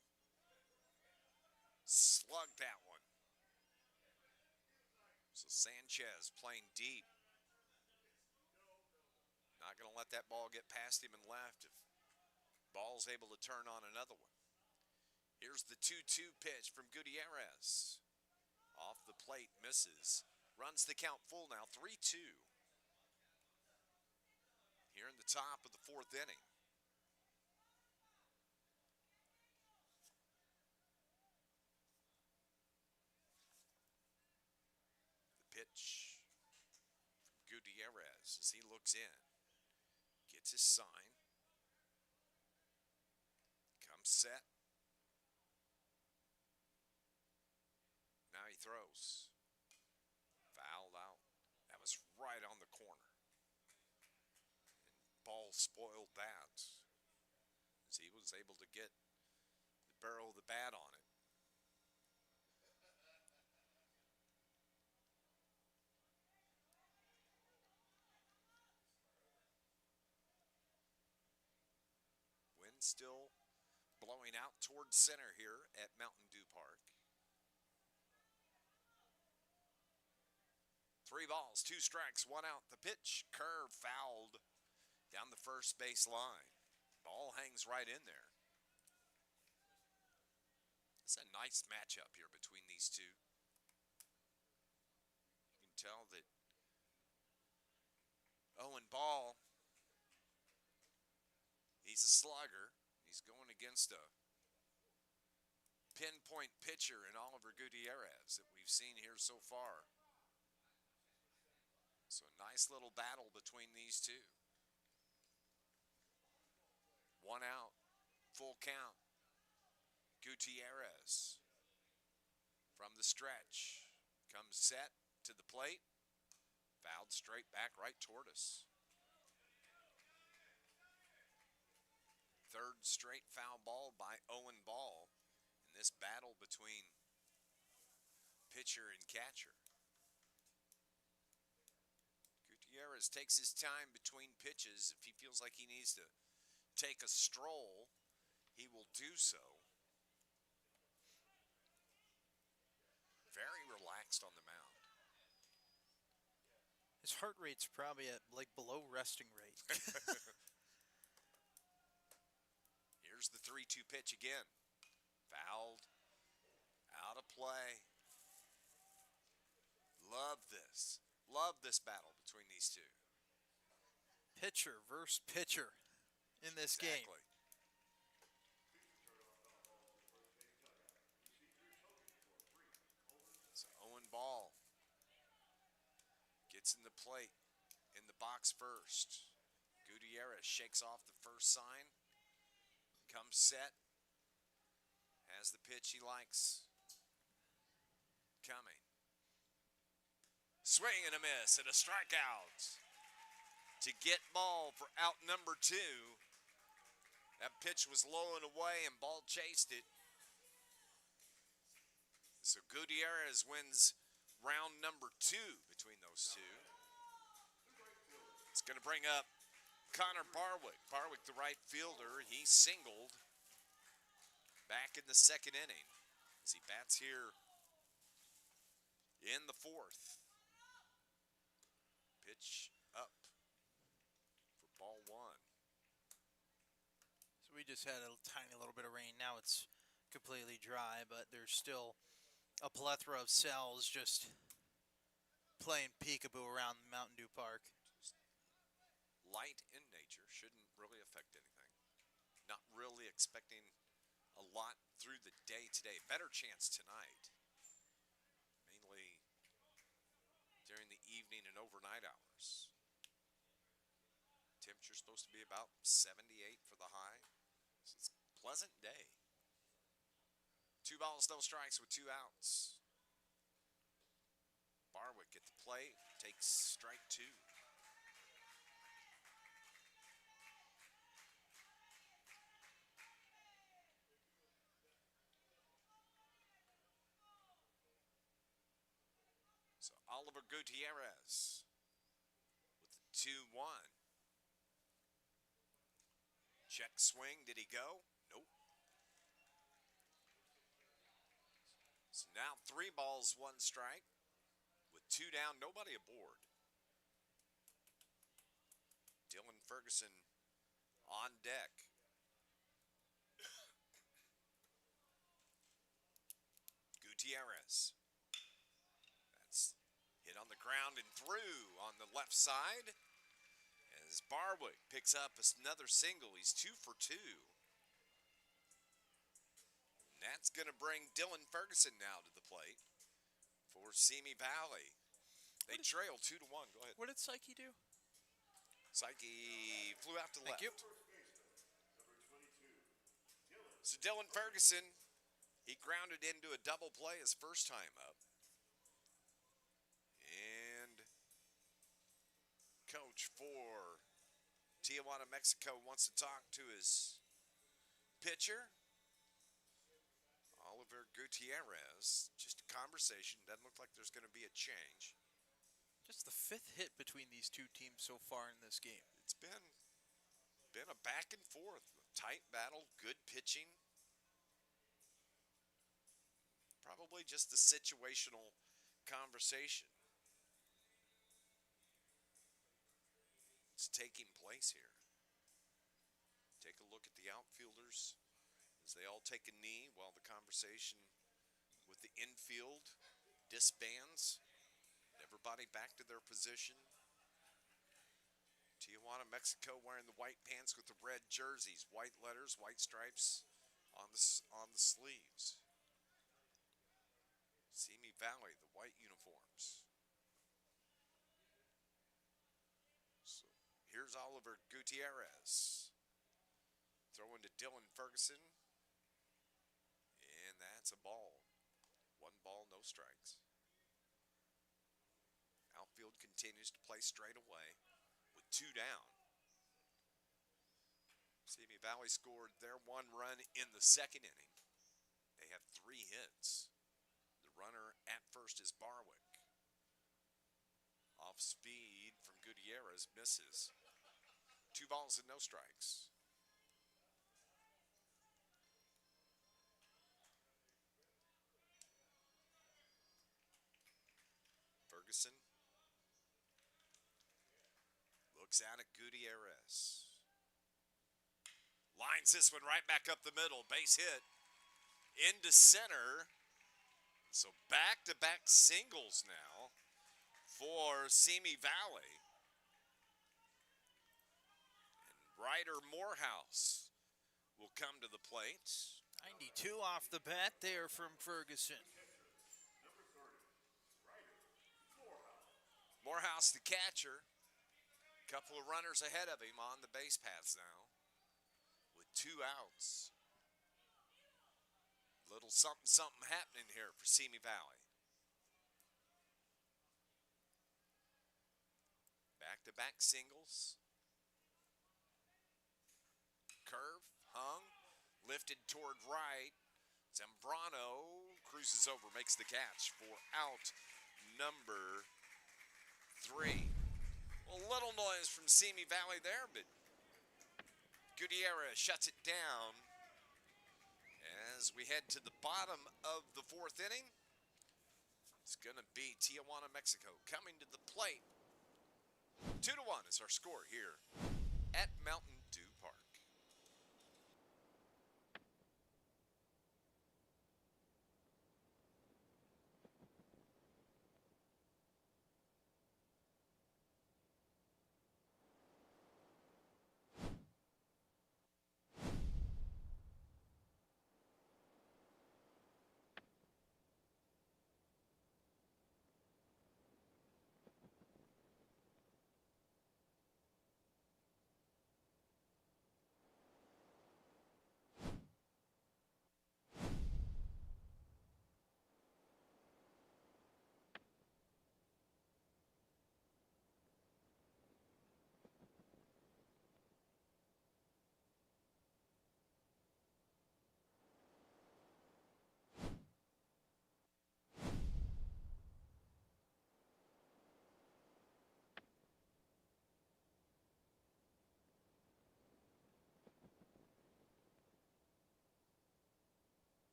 slugged that one. So Sanchez playing deep. Not going to let that ball get past him and left if Ball's able to turn on another one. Here's the 2-2 pitch from Gutierrez. Off the plate, misses. Runs the count full now, 3-2. Here in the top of the fourth inning. The pitch from Gutierrez as he looks in. Gets his sign. Comes set. Now he throws. Fouled out. That was right on the corner. And Ball spoiled that as he was able to get the barrel of the bat on it. Wind still blowing out towards center here at Mountain Dew Park. 3 balls, 2 strikes, 1 out. The pitch, curve, fouled down the first base line. Ball hangs right in there. It's a nice matchup here between these two. You can tell that Owen Ball, he's a slugger. He's going against a pinpoint pitcher in Oliver Gutierrez that we've seen here so far. So a nice little battle between these two. 1 out, full count. Gutierrez from the stretch. Comes set to the plate. Fouled straight back right toward us. Third straight foul ball by Owen Ball in this battle between pitcher and catcher. Gutierrez takes his time between pitches. If he feels like he needs to take a stroll, he will do so. Very relaxed on the mound. His heart rate's probably at like below resting rate. Here's the 3-2 pitch again. Fouled. Out of play. Love this. Love this battle between these two. Pitcher versus pitcher in this game. So Owen Ball gets in the plate, in the box first. Gutierrez shakes off the first sign. Comes set. Has the pitch he likes coming. Swing and a miss and a strikeout to get Ball for out number 2. That pitch was low and away and Ball chased it. So Gutierrez wins round number 2 between those two. It's going to bring up Connor Barwick. Barwick, the right fielder, he singled back in the second inning as he bats here in the fourth. Pitch up for ball 1. So we just had a tiny little bit of rain. Now it's completely dry, but there's still a plethora of cells just playing peekaboo around Mountain Dew Park. Just light in nature, shouldn't really affect anything. Not really expecting a lot through the day today. Better chance tonight, mainly during the evening and overnight hours. Temperature's supposed to be about 78 for the high. It's a pleasant day. 2 balls, no strikes with 2 outs. Barwick at the plate takes strike 2. So Oliver Gutierrez with the 2-1. Check swing. Did he go? Nope. So now 3 balls, 1 strike. With 2 down, nobody aboard. Dylan Ferguson on deck. Gutierrez. That's hit on the ground and through on the left side. As Barwick picks up another single. He's 2 for 2. And that's going to bring Dylan Ferguson now to the plate for Simi Valley. They trail 2-1. Go ahead. What did Psyche do? Psyche flew out to left. Thank you. So Dylan Ferguson, he grounded into a double play his first time up. And coach for Tijuana, Mexico wants to talk to his pitcher, Oliver Gutierrez. Just a conversation. Doesn't look like there's going to be a change. Just the 5th hit between these two teams so far in this game. It's been a back and forth, tight battle, good pitching. Probably just a situational conversation. It's taking place here. Take a look at the outfielders as they all take a knee while the conversation with the infield disbands. Everybody back to their position. Tijuana, Mexico wearing the white pants with the red jerseys, white letters, white stripes on the sleeves. Simi Valley, the white uniforms. So here's Oliver Gutierrez throwing to Dylan Ferguson, and that's a ball. 1 ball, no strikes. Outfield continues to play straight away with 2 down. Simi Valley scored their 1 run in the 2nd inning. They have 3 hits. The runner at first is Barwick. Off speed from Gutierrez, misses. 2 balls and no strikes. Ferguson looks out at Gutierrez. Lines this one right back up the middle. Base hit into center. So back-to-back singles now for Simi Valley. And Ryder Morehouse will come to the plate. 92 off the bat there from Ferguson. Morehouse, the catcher. Couple of runners ahead of him on the base paths now with 2 outs. Little something happening here for Simi Valley. Back-to-back singles. Curve, hung, lifted toward right. Zambrano cruises over, makes the catch for out number 3. A little noise from Simi Valley there, but Gutierrez shuts it down. As we head to the bottom of the 4th inning, it's going to be Tijuana, Mexico coming to the plate. 2-1 is our score here at Mountain Dew Park.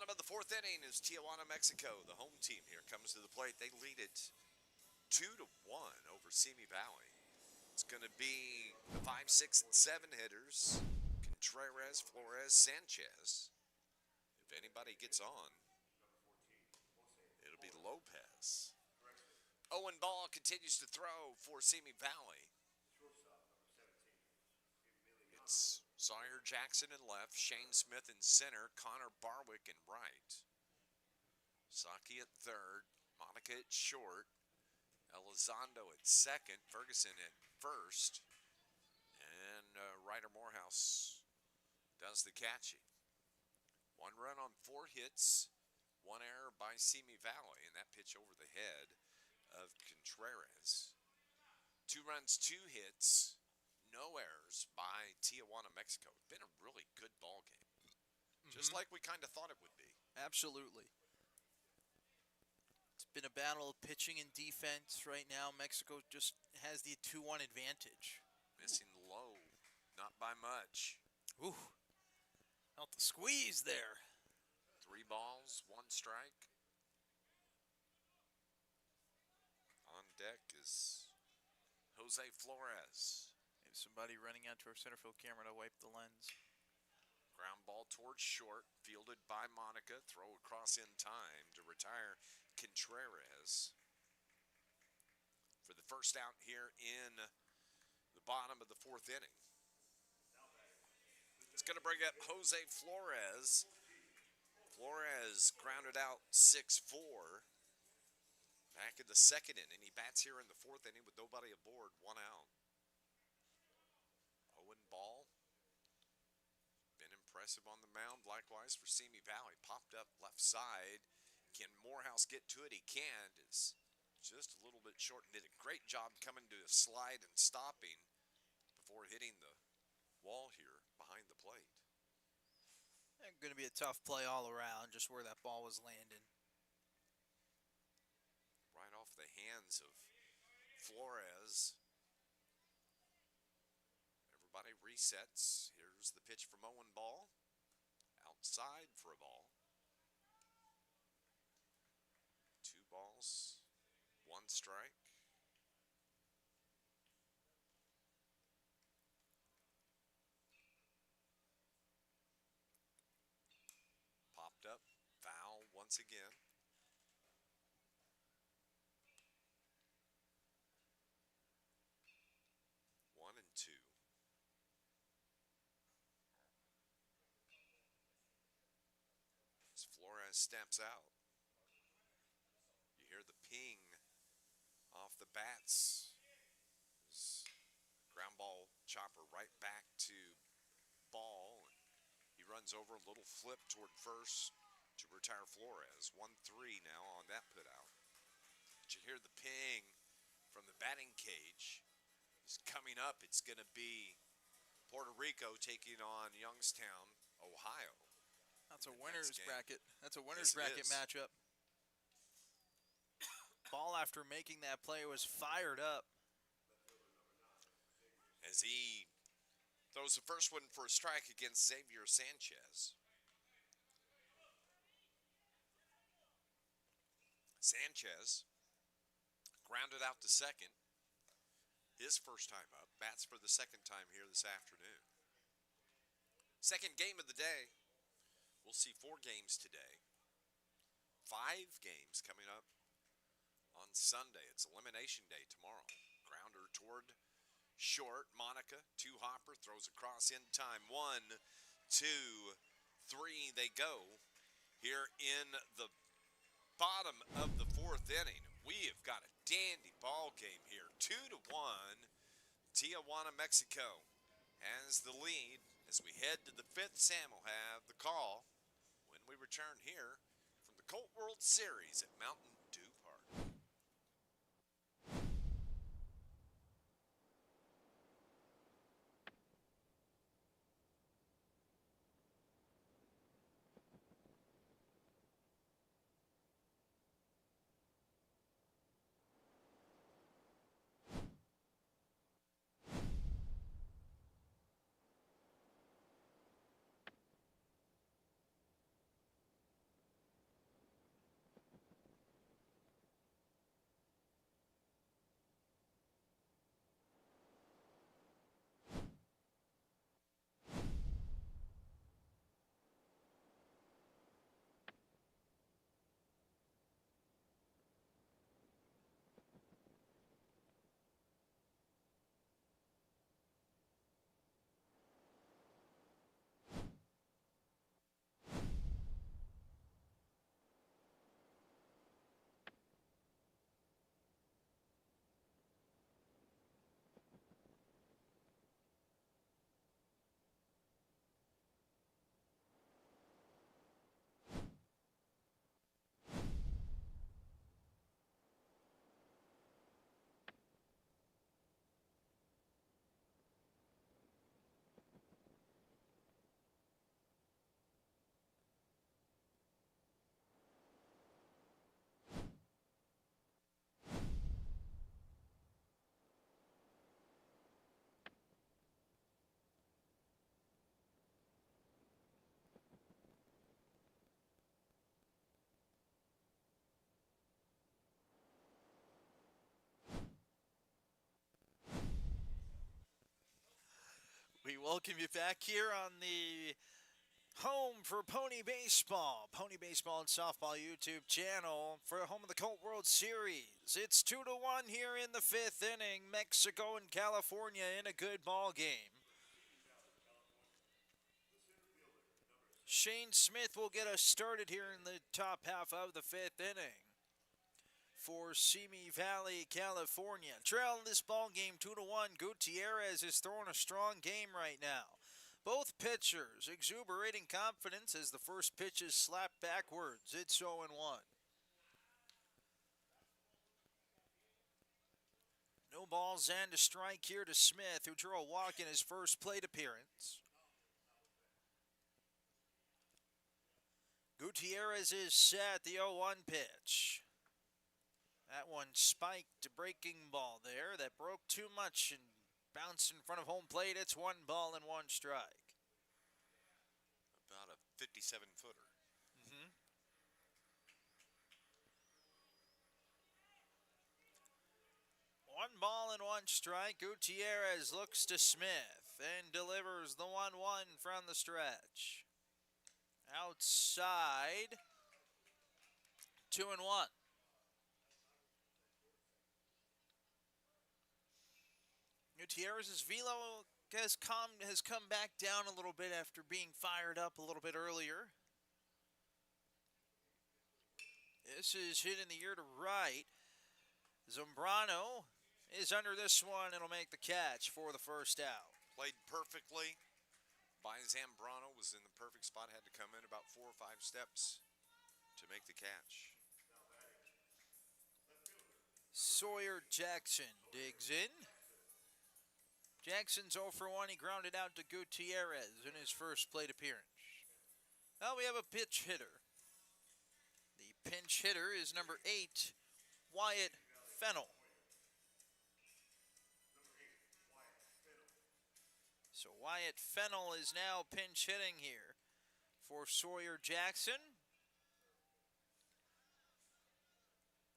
Bottom of the fourth inning is Tijuana, Mexico. The home team here comes to the plate. They lead it 2-1 over Simi Valley. It's going to be the 5, 6, and 7 hitters. Contreras, Flores, Sanchez. If anybody gets on, it'll be Lopez. Owen Ball continues to throw for Simi Valley. It's Sawyer Jackson in left, Shane Smith in center, Connor Barwick in right. Saki at third, Monica at short, Elizondo at second, Ferguson at first, and Ryder Morehouse does the catching. 1 run on 4 hits, 1 error by Simi Valley, and that pitch over the head of Contreras. 2 runs, 2 hits, no errors by Tijuana, Mexico. It's been a really good ball game, just like we kind of thought it would be. Absolutely. It's been a battle of pitching and defense right now. Mexico just has the 2-1 advantage. Missing low, not by much. Ooh. Out the squeeze there. 3 balls, 1 strike. On deck is Jose Flores. Maybe somebody running out to our center field camera to wipe the lens. Ground ball towards short, fielded by Monica. Throw across in time to retire Contreras. For the first out here in the bottom of the fourth inning. It's going to bring up Jose Flores. Flores grounded out 6-4. Back in the second inning. He bats here in the fourth inning with nobody aboard, 1 out. Owen Ball. Been impressive on the mound. Likewise for Simi Valley. Popped up left side. Can Morehouse get to it? He can. It's just a little bit short and did a great job coming to a slide and stopping before hitting the wall here behind the plate. Going to be a tough play all around, just where that ball was landing. Right off the hands of Flores. Everybody resets. Here's the pitch from Owen Ball. Outside for a ball. 2 balls, 1 strike. Popped up, foul once again. One and 2. As Flores steps out. You hear the ping off the bats. Ground ball chopper right back to Ball. He runs over a little flip toward first to retire Flores. 1-3 now on that put out. But you hear the ping from the batting cage. It's coming up. It's going to be Puerto Rico taking on Youngstown, Ohio. That's a winner's bracket. That's a winner's bracket matchup. Ball, after making that play, was fired up. As he throws the first one for a strike against Xavier Sanchez. Sanchez grounded out to second. His first time up. Bats for the second time here this afternoon. Second game of the day. We'll see 4 games today. 5 games coming up on Sunday. It's elimination day tomorrow. Grounder toward short. Monica, 2-hopper, throws across in time. 1, 2, 3, they go. Here in the bottom of the fourth inning, we have got a dandy ball game here. 2-1. Tijuana, Mexico has the lead. As we head to the 5th, Sam will have the call when we return here from the Colt World Series at Mountain Dew Park. welcome you back here on the home for Pony Baseball and Softball YouTube channel for the home of the Colt World Series. It's 2-1 here in the fifth inning. Mexico and California in a good ball game. Shane Smith will get us started here in the top half of the fifth inning for Simi Valley, California. Trailing this ball game 2-1. Gutierrez is throwing a strong game right now. Both pitchers exuberating confidence as the first pitch is slapped backwards. It's 0-1. No balls and a strike here to Smith, who drew a walk in his first plate appearance. Gutierrez is set, the 0-1 pitch. That one spiked, breaking ball there. That broke too much and bounced in front of home plate. It's 1 ball and 1 strike. About a 57-footer. 1 ball and 1 strike. Gutierrez looks to Smith and delivers the 1-1 from the stretch. Outside, 2-1. Gutierrez's velo has come back down a little bit after being fired up a little bit earlier. This is hit in the ear to right. Zambrano is under this one. It'll make the catch for the first out. Played perfectly by Zambrano. Was in the perfect spot. Had to come in about 4 or 5 steps to make the catch. Sawyer Jackson digs in. Jackson's 0 for 1. He grounded out to Gutierrez in his first plate appearance. Now we have a pitch hitter. The pinch hitter is number 8, Wyatt Fennell. So Wyatt Fennell is now pinch hitting here for Sawyer Jackson.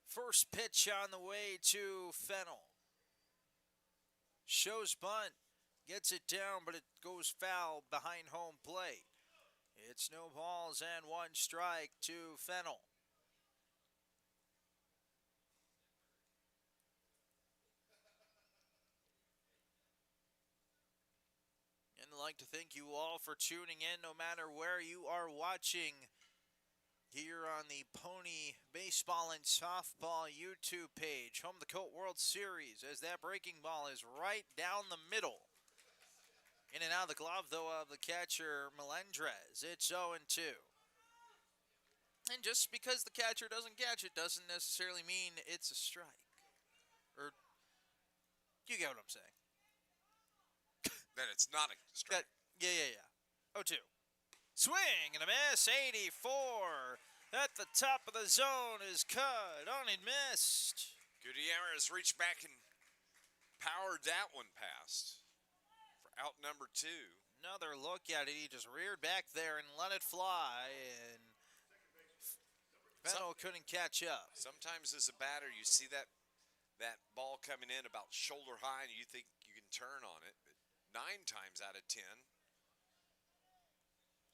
First pitch on the way to Fennell. Shows bunt, gets it down, but it goes foul behind home plate. It's no balls and 1 strike to Fennell. And I'd like to thank you all for tuning in, no matter where you are watching here on the Pony Baseball and Softball YouTube page, home of the Colt World Series, as that breaking ball is right down the middle. In and out of the glove, though, of the catcher, Melendrez. It's 0-2. And just because the catcher doesn't catch it doesn't necessarily mean it's a strike. Or, you get what I'm saying. Then it's not a strike. Yeah. 0-2. Swing and a miss, 84. At the top of the zone is cut on and missed. Gutierrez reached back and powered that one past for out number 2. Another look at it. He just reared back there and let it fly, and Fennell couldn't catch up. Sometimes as a batter, you see that ball coming in about shoulder high, and you think you can turn on it. But 9 times out of 10,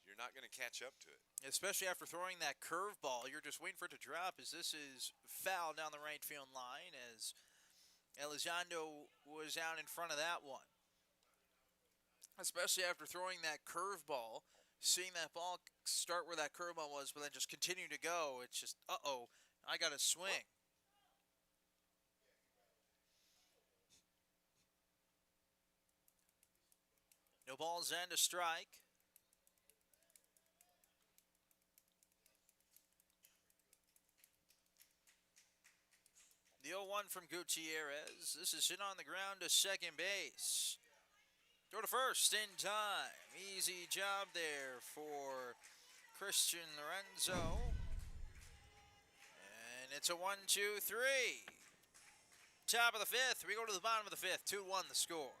you're not going to catch up to it. Especially after throwing that curveball, you're just waiting for it to drop, as this is foul down the right field line, as Elizondo was out in front of that one. Especially after throwing that curveball, seeing that ball start where that curveball was, but then just continue to go, it's just, I got to swing. No balls and a strike. The 0-1 from Gutierrez. This is hit on the ground to second base. Go to first in time. Easy job there for Christian Lorenzo. And it's a 1-2-3. Top of the fifth. We go to the bottom of the fifth. 2-1 the score.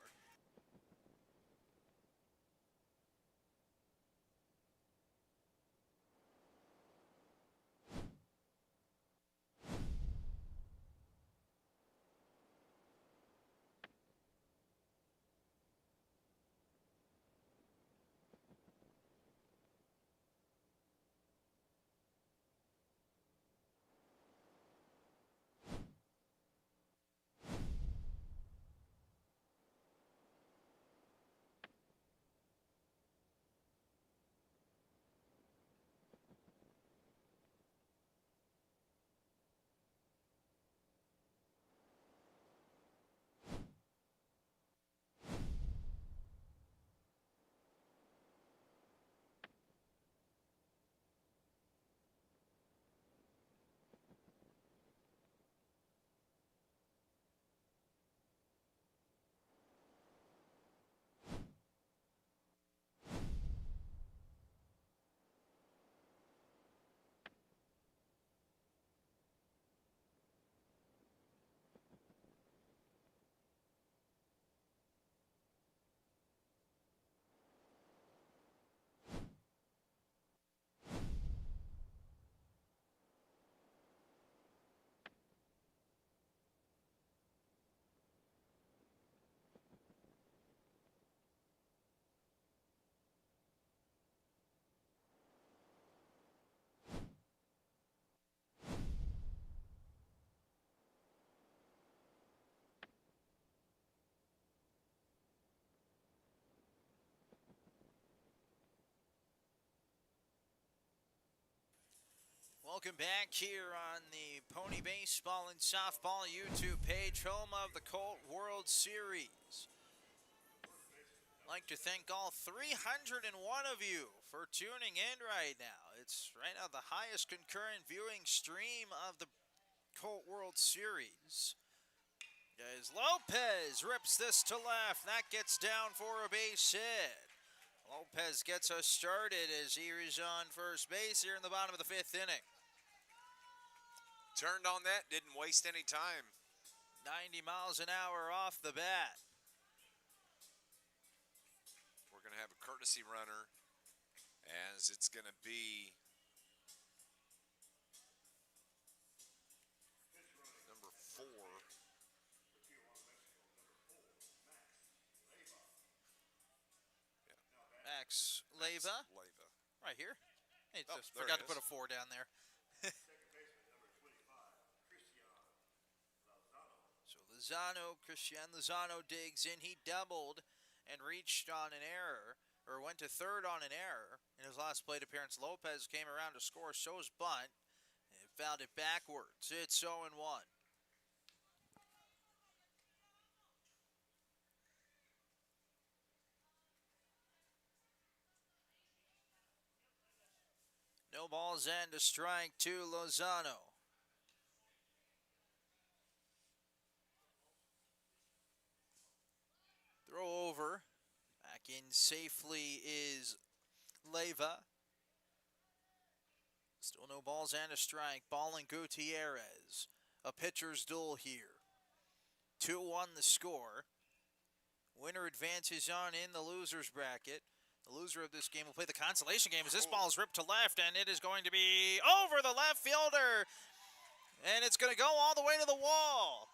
Welcome back here on the Pony Baseball and Softball YouTube page, home of the Colt World Series. I'd like to thank all 301 of you for tuning in right now. It's right now the highest concurrent viewing stream of the Colt World Series. As Lopez rips this to left, that gets down for a base hit. Lopez gets us started as he is on first base here in the bottom of the 5th inning. Turned on that, didn't waste any time. 90 miles an hour off the bat. We're going to have a courtesy runner as it's going to be number 4. Max Leyva. Right here. Hey, Oh, just there forgot he to put a is. 4 down there. So Christian Lozano digs in. He doubled and reached on an error, or went to third on an error. In his last plate appearance, Lopez came around to score, shows bunt, and fouled it backwards. It's 0-1. No balls and a strike to Lozano. Throw over. Back in safely is Leyva. Still no balls and a strike. Ball and Gutierrez. A pitcher's duel here. 2-1 the score. Winner advances on in the loser's bracket. The loser of this game will play the consolation game as this ball is ripped to left, and it is going to be over the left fielder. And it's going to go all the way to the wall.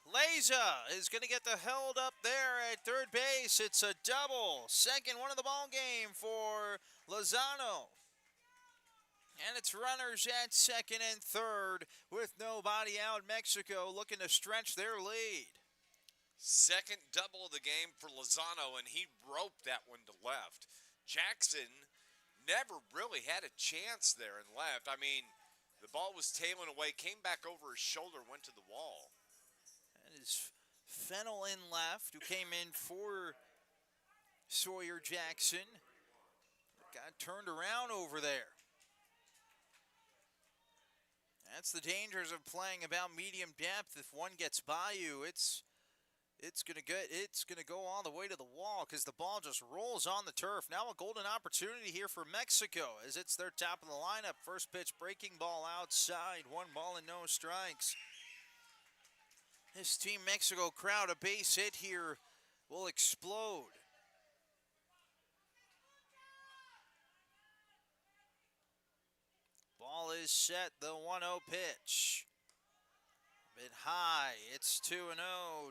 Leyva is going to get the held up there at third base. It's a double. Second one of the ball game for Lozano. And it's runners at second and third with nobody out. Mexico looking to stretch their lead. Second double of the game for Lozano, and he roped that one to left. Jackson never really had a chance there in left. I mean, the ball was tailing away, came back over his shoulder, went to the wall. That is Fennel in left, who came in for Sawyer Jackson. Got turned around over there. That's the dangers of playing about medium depth. If one gets by you, it's gonna go all the way to the wall because the ball just rolls on the turf. Now a golden opportunity here for Mexico as it's their top of the lineup. First pitch breaking ball outside. 1 ball and no strikes. This Team Mexico crowd, a base hit here will explode. Ball is set, the 1-0 pitch. Bit high, it's 2-0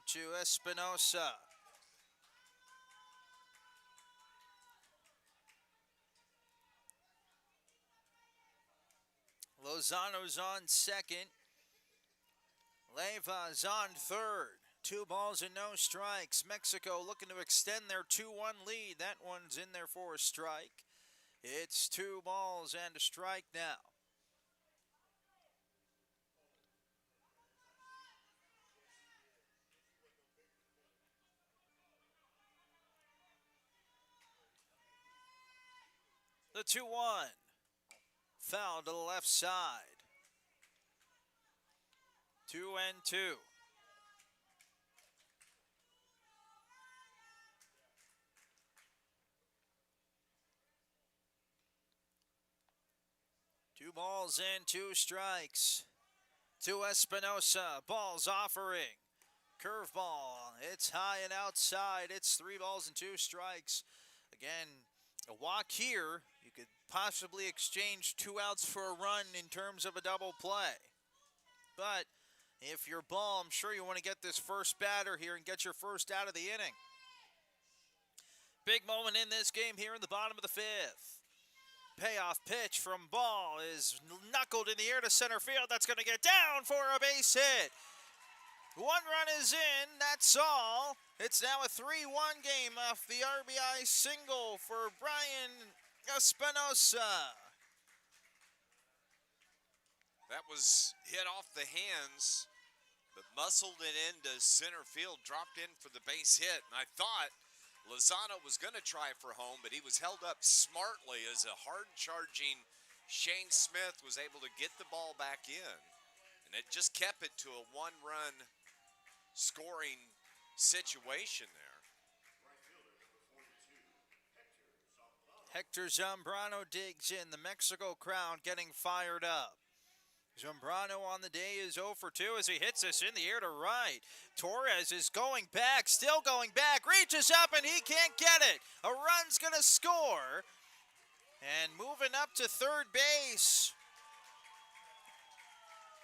to Espinosa. Lozano's on second. Leyva's on third. 2 balls and no strikes. Mexico looking to extend their 2-1 lead. That one's in there for a strike. It's 2 balls and a strike now. The 2-1. Foul to the left side. 2-2. Two balls and 2 strikes to Espinosa. Ball's offering. Curveball. It's high and outside. It's 3 balls and 2 strikes. Again, a walk here. You could possibly exchange 2 outs for a run in terms of a double play. But if you're Ball, I'm sure you want to get this first batter here and get your first out of the inning. Big moment in this game here in the bottom of the 5th. Payoff pitch from Ball is knuckled in the air to center field. That's going to get down for a base hit. 1 run is in, that's all. It's now a 3-1 game off the RBI single for Brian Espinosa. That was hit off the hands, but muscled it into center field, dropped in for the base hit. And I thought Lozano was going to try for home, but he was held up smartly as a hard-charging Shane Smith was able to get the ball back in. And it just kept it to a one-run scoring situation there. Hector Zambrano digs in. The Mexico crowd getting fired up. Zambrano on the day is 0 for 2 as he hits this in the air to right. Torres is going back, still going back, reaches up and he can't get it. A run's going to score. And moving up to third base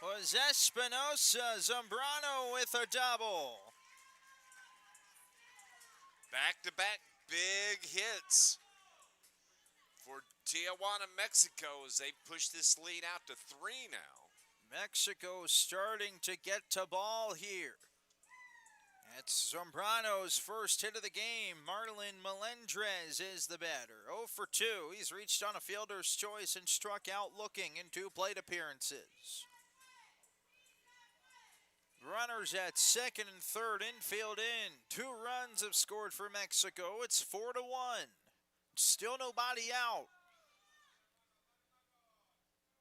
was Espinosa. Zambrano with a double. Back-to-back big hits for Tijuana, Mexico, as they push this lead out to 3 now. Mexico starting to get to ball here. It's Zambrano's first hit of the game. Marlon Melendrez is the batter. 0 for 2. He's reached on a fielder's choice and struck out looking in 2 plate appearances. Runners at second and third, infield in. 2 runs have scored for Mexico. It's 4-1. Still nobody out.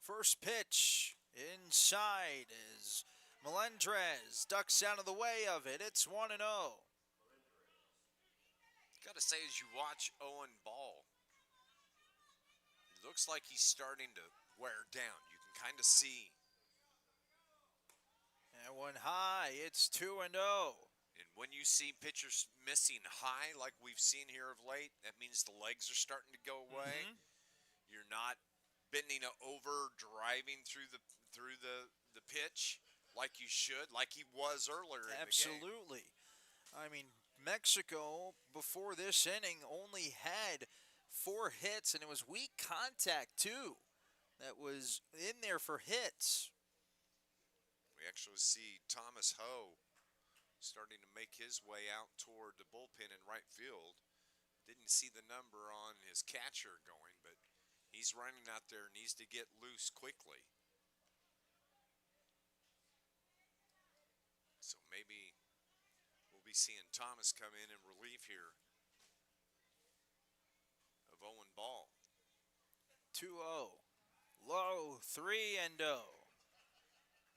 First pitch inside as Melendrez ducks out of the way of it. It's 1-0. Got to say, as you watch Owen Ball, it looks like he's starting to wear down. You can kind of see. And one high, it's 2-0. And when you see pitchers missing high like we've seen here of late, that means the legs are starting to go away. You're not bending over, driving through the pitch like you should, like he was earlier in the game. Absolutely. I mean, Mexico, before this inning, only had 4 hits, and it was weak contact, too, that was in there for hits. We actually see Thomas Ho starting to make his way out toward the bullpen in right field. Didn't see the number on his catcher going, but he's running out there, needs to get loose quickly. So maybe we'll be seeing Thomas come in relief here of Owen Ball. 2-0. Low, 3-0.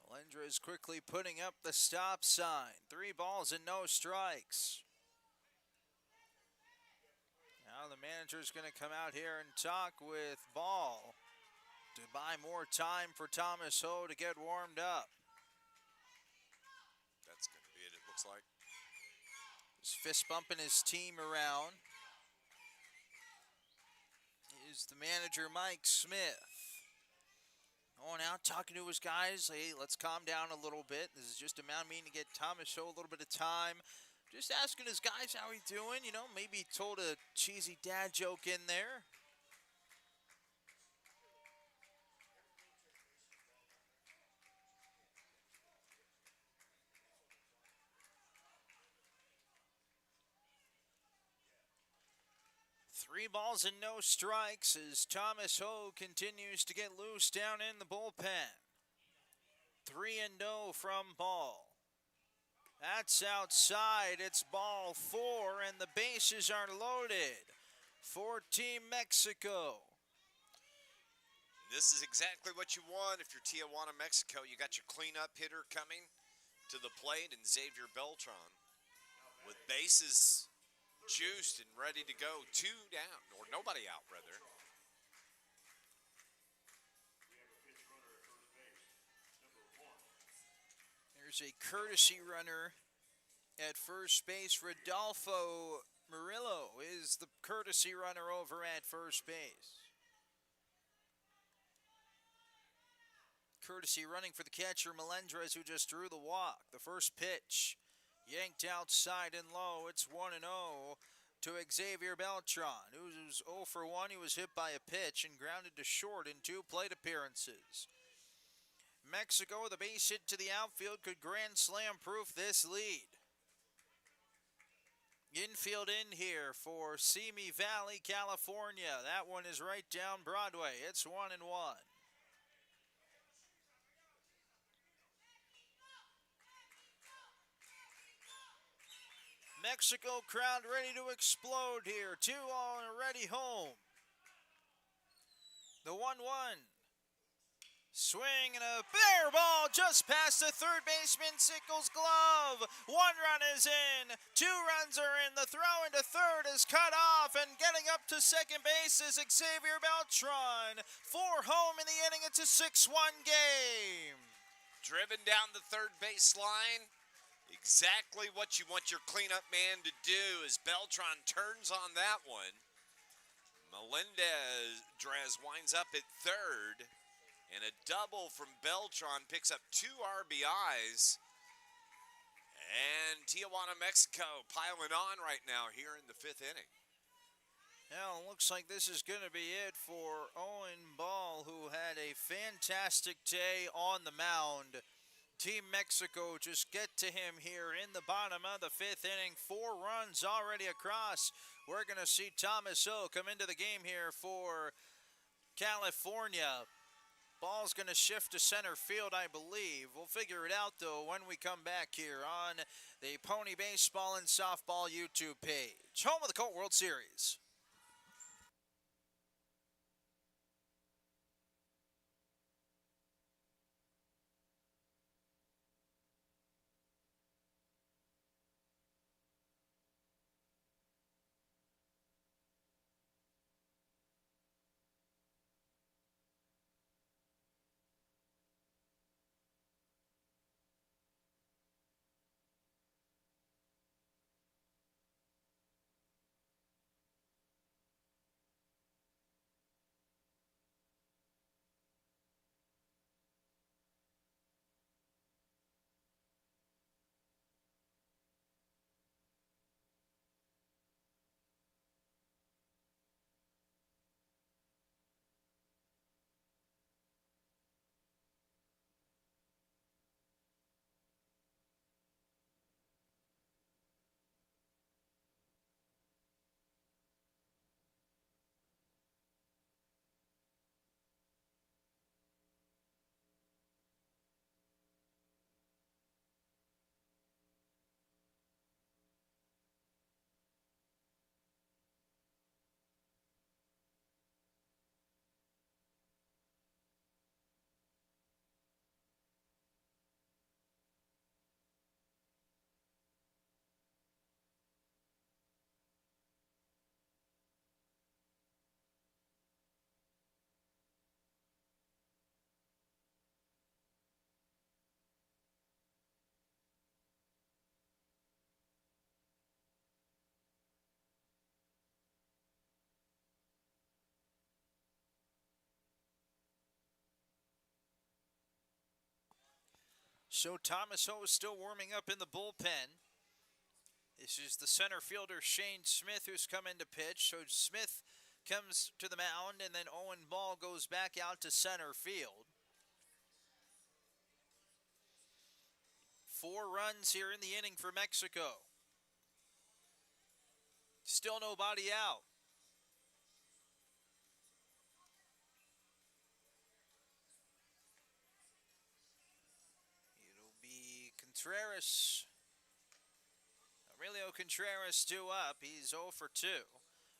Melendrez quickly putting up the stop sign. 3 balls and no strikes. Now the manager's going to come out here and talk with Ball to buy more time for Thomas Ho to get warmed up. That's going to be it looks like. He's fist bumping his team around. Here's the manager, Mike Smith. Going out, talking to his guys. Hey, let's calm down a little bit. This is just a mound meeting to get Thomas Ho a little bit of time. Just asking his guys how he's doing. You know, maybe told a cheesy dad joke in there. Three balls and no strikes as Thomas Ho continues to get loose down in the bullpen. 3-0 from Ball. That's outside. It's ball 4 and the bases are loaded for Team Mexico. This is exactly what you want if you're Tijuana, Mexico. You got your cleanup hitter coming to the plate and Xavier Beltran with bases juiced and ready to go. 2 down, or nobody out, rather. There's a courtesy runner at first base. Rodolfo Murillo is the courtesy runner over at first base. Courtesy running for the catcher, Melendrez, who just drew the walk. The first pitch yanked outside and low. It's 1-0 to Xavier Beltran, who's 0 for 1. He was hit by a pitch and grounded to short in 2 plate appearances. Mexico with a base hit to the outfield could grand slam proof this lead. Infield in here for Simi Valley, California. That one is right down Broadway. It's 1-1. Mexico crowd ready to explode here. 2 already home. The 1-1. Swing and a fair ball just past the third baseman Sickles' glove. 1 run is in. 2 runs are in. The throw into third is cut off, and getting up to second base is Xavier Beltran. 4 home in the inning. It's a 6-1 game. Driven down the third baseline. Exactly what you want your cleanup man to do as Beltran turns on that one. Melendez winds up at third. And a double from Beltran picks up 2 RBIs. And Tijuana, Mexico piling on right now here in the 5th inning. Now, it looks like this is going to be it for Owen Ball, who had a fantastic day on the mound. Team Mexico just get to him here in the bottom of the 5th inning. 4 runs already across. We're going to see Thomas O come into the game here for California. Ball's going to shift to center field, I believe. We'll figure it out, though, when we come back here on the Pony Baseball and Softball YouTube page. Home of the Colt World Series. So Thomas Ho is still warming up in the bullpen. This is the center fielder, Shane Smith, who's come in to pitch. So Smith comes to the mound, and then Owen Ball goes back out to center field. 4 runs here in the inning for Mexico. Still nobody out. It'll be Contreras. Aurelio Contreras 2 up. He's 0 for 2.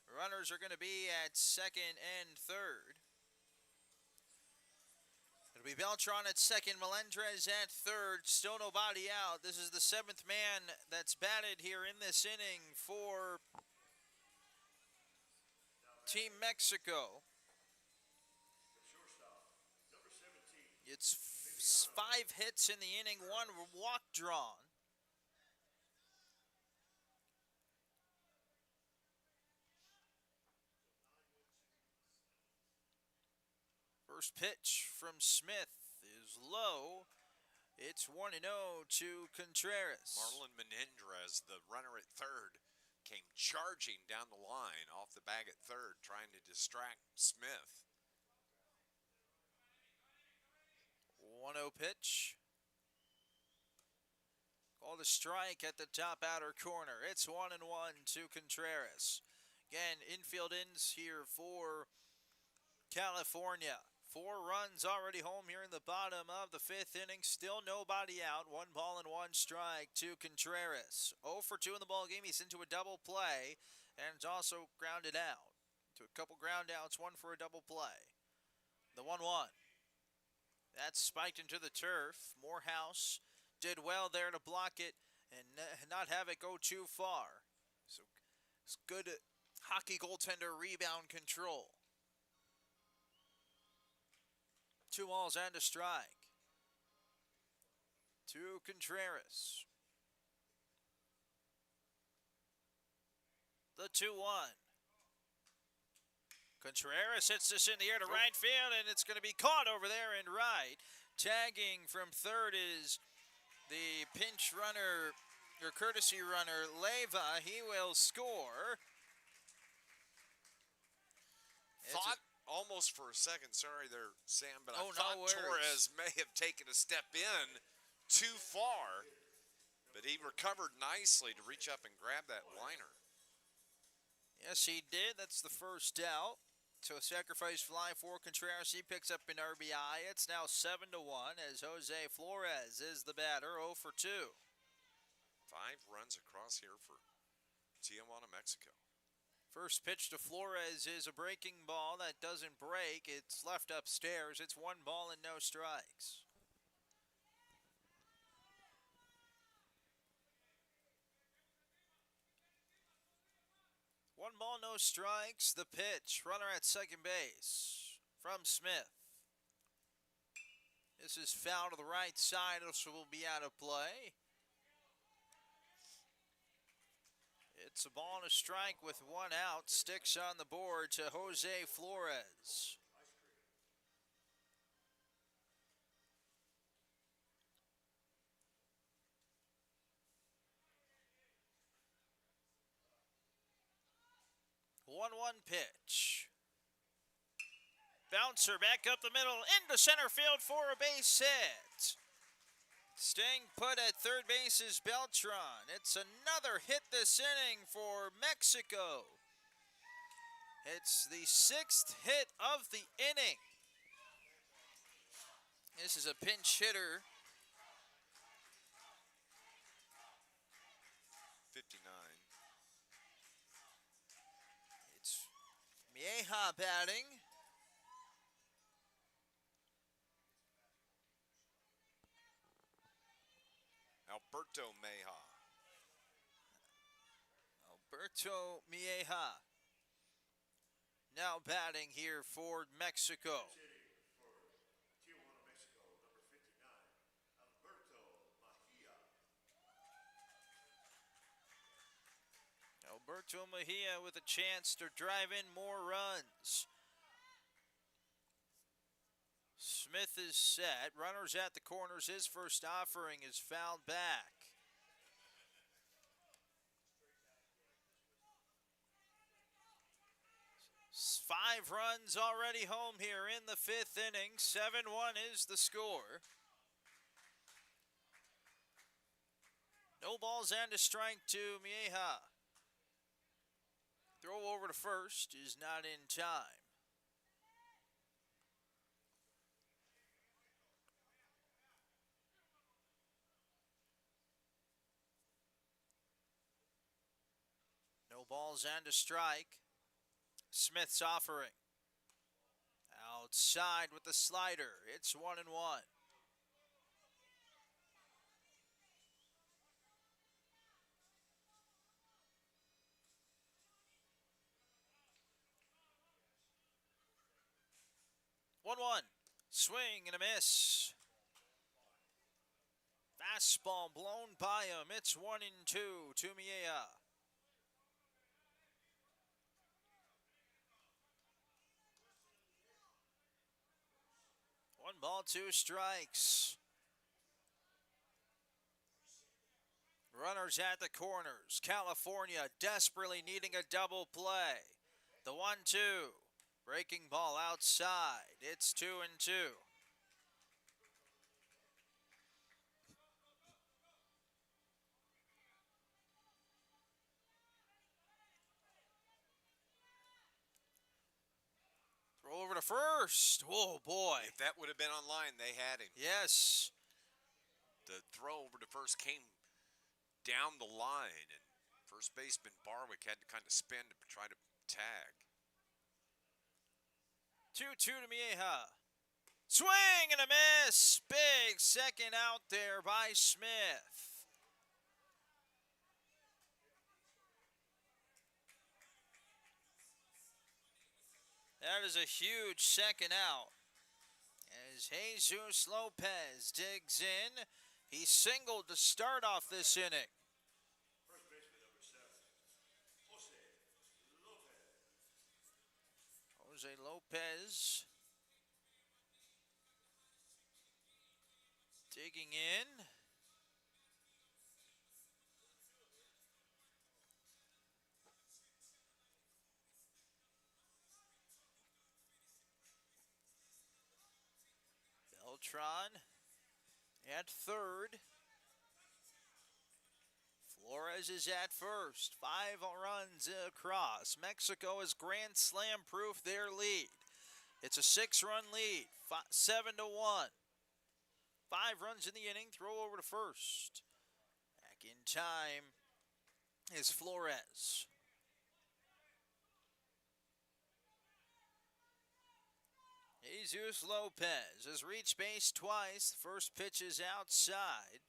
Runners are going to be at second and third. It'll be Beltran at second, Melendez at third. Still nobody out. This is the 7th man that's batted here in this inning for Team Mexico. It's 5 hits in the inning, 1 walk drawn. First pitch from Smith is low. It's 1-0 to Contreras. Marlon Menendez, the runner at third, came charging down the line off the bag at third, trying to distract Smith. 1-0 pitch. Called a strike at the top outer corner. It's 1-1 to Contreras. Again, infield ends here for California. 4 runs already home here in the bottom of the 5th inning. Still nobody out. 1 ball and 1 strike to Contreras. 0 for 2 in the ball game. He's into a double play and it's also grounded out. To a couple ground outs, 1 for a double play. The 1-1. That's spiked into the turf. Morehouse did well there to block it and not have it go too far. So it's good hockey goaltender rebound control. 2 balls and a strike to Contreras. The 2-1. Contreras hits this in the air to right field, and it's going to be caught over there in right. Tagging from third is the pinch runner, or courtesy runner, Leyva. He will score. Thought almost for a second, sorry there, Sam, but I no thought worries. Torres may have taken a step in too far, but he recovered nicely to reach up and grab that liner. Yes, he did. That's the first out. So a sacrifice fly for Contreras. He picks up an RBI. It's now 7-1 as Jose Flores is the batter, 0 for 2. 5 runs across here for Tijuana, Mexico. First pitch to Flores is a breaking ball that doesn't break. It's left upstairs. It's 1 ball and no strikes. One ball, no strikes. The pitch. Runner at second base from Smith. This is foul to the right side, so will be out of play. It's a ball and a strike with 1 out. Sticks on the board to Jose Flores. One pitch. Bouncer back up the middle into center field for a base hit. Staying put at third base is Beltran. It's another hit this inning for Mexico. It's the 6th hit of the inning. This is a pinch hitter. 59. It's Mieja batting. Alberto Mieja. Alberto Mieja. Now batting here for Mexico. Tijuana, Mexico, number 59, Alberto Mejia. Alberto Mejia with a chance to drive in more runs. Smith is set. Runners at the corners. His first offering is fouled back. Five runs already home here in the 5th inning. 7-1 is the score. No balls and a strike to Mieja. Throw over to first is not in time. No balls and a strike. Smith's offering. Outside with the slider. It's 1-1. Swing and a miss. Fastball blown by him. It's 1-2 to Mieja. 1 ball, 2 strikes. Runners at the corners. California desperately needing a double play. The 1-2. Breaking ball outside. It's 2-2. Throw over to to first. Oh, boy. If that would have been on line, they had him. Yes. The throw over to first came down the line, and first baseman Barwick had to kind of spin to try to tag. 2-2 to Mieja. Swing and a miss. Big second out there by Smith. That is a huge second out. As Jesus Lopez digs in, he singled to start off this inning. First baseman number 7, Jose Lopez. Jose Lopez digging in. Beltran at third. Flores is at first. 5 runs across. Mexico has grand slam proof their lead. It's a 6-run lead, 7-1. 5 runs in the inning, throw over to first. Back in time is Flores. Jesus Lopez has reached base twice. First pitch is outside.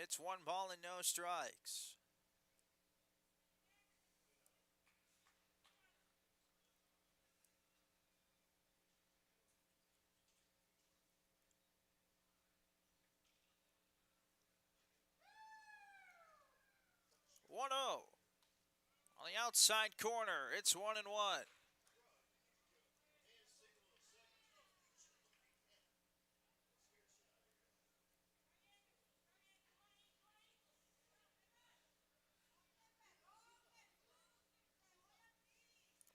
It's 1 ball and no strikes. One 0 on the outside corner. It's 1-1.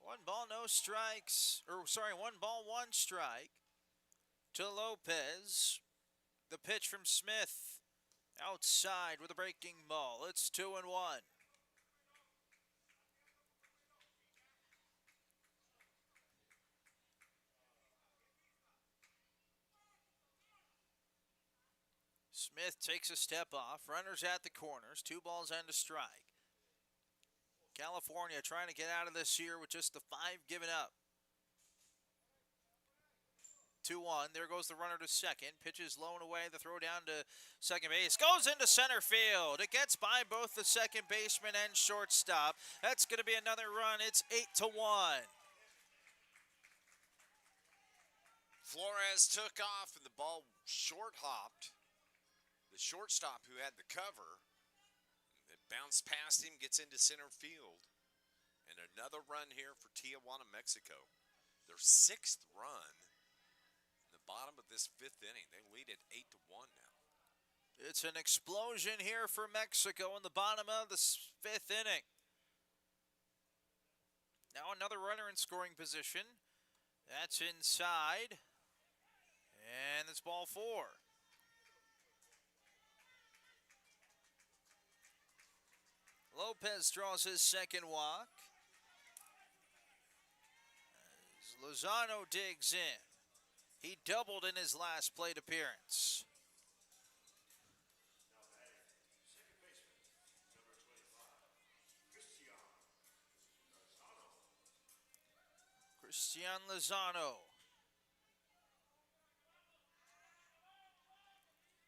One ball, no strikes. One ball, 1 strike to Lopez. The pitch from Smith outside with a breaking ball. It's 2-1. Smith takes a step off. Runners at the corners. 2 balls and a strike. California trying to get out of this year with just the 5 given up. 2-1. There goes the runner to second. Pitches low and away. The throw down to second base. Goes into center field. It gets by both the second baseman and shortstop. That's going to be another run. It's 8-1. Flores took off, and the ball short hopped. The shortstop who had the cover, it bounced past him, gets into center field. And another run here for Tijuana, Mexico. Their 6th run in the bottom of this 5th inning. They lead at 8-1 now. It's an explosion here for Mexico in the bottom of the 5th inning. Now another runner in scoring position. That's inside. And it's ball 4. Lopez draws his second walk. As Lozano digs in. He doubled in his last plate appearance. Now batting, second baseman number 25, Cristian Lozano.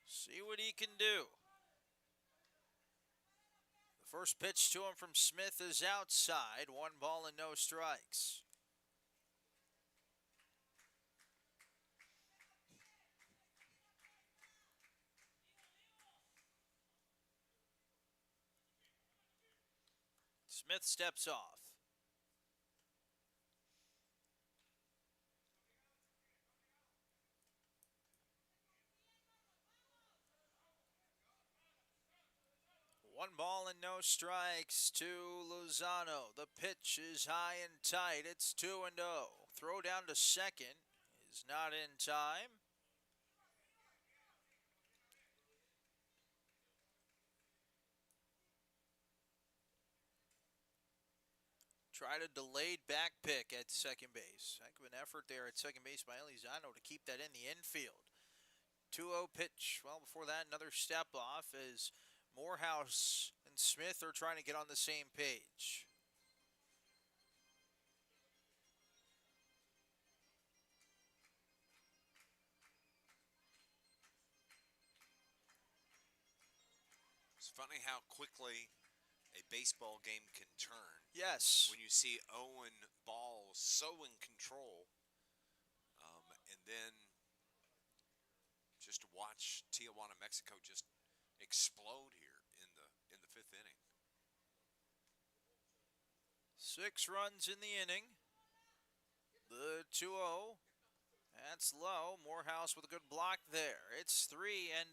See what he can do. The first pitch to him from Smith is outside. 1 ball and no strikes. Smith steps off. One ball and no strikes to Lozano. The pitch is high and tight. It's 2-0. Throw down to second is not in time. Tried a delayed back pick at second base. Heck of an effort there at second base by Elizondo to keep that in the infield. 2-0 pitch. Well, before that, another step off as Morehouse and Smith are trying to get on the same page. It's funny how quickly a baseball game can turn. Yes. When you see Owen Ball so in control, and then just to watch Tijuana, Mexico just explode here in the fifth inning. 6 runs in the inning. The 2-0. That's low. Morehouse with a good block there. It's 3-0.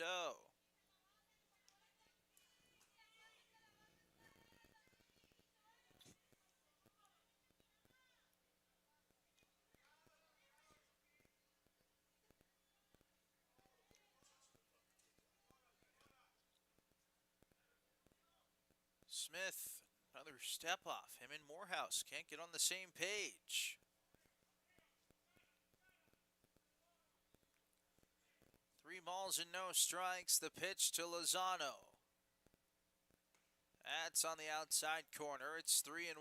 Smith, another step off. Him and Morehouse can't get on the same page. 3 balls and no strikes. The pitch to Lozano. That's on the outside corner. It's 3-1.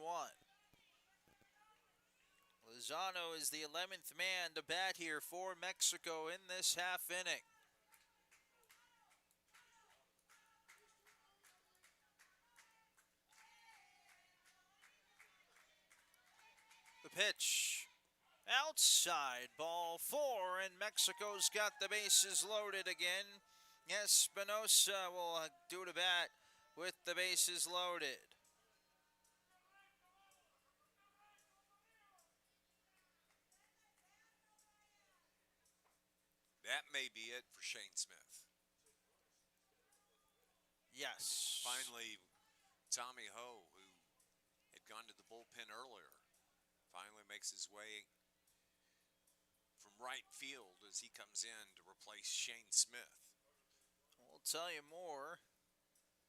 Lozano is the 11th man to bat here for Mexico in this half inning. The pitch. Outside, ball 4, and Mexico's got the bases loaded again. Espinosa will do to bat with the bases loaded. That may be it for Shane Smith. Yes. Finally, Tommy Ho, who had gone to the bullpen earlier, finally makes his way from right field as he comes in to replace Shane Smith. We'll tell you more.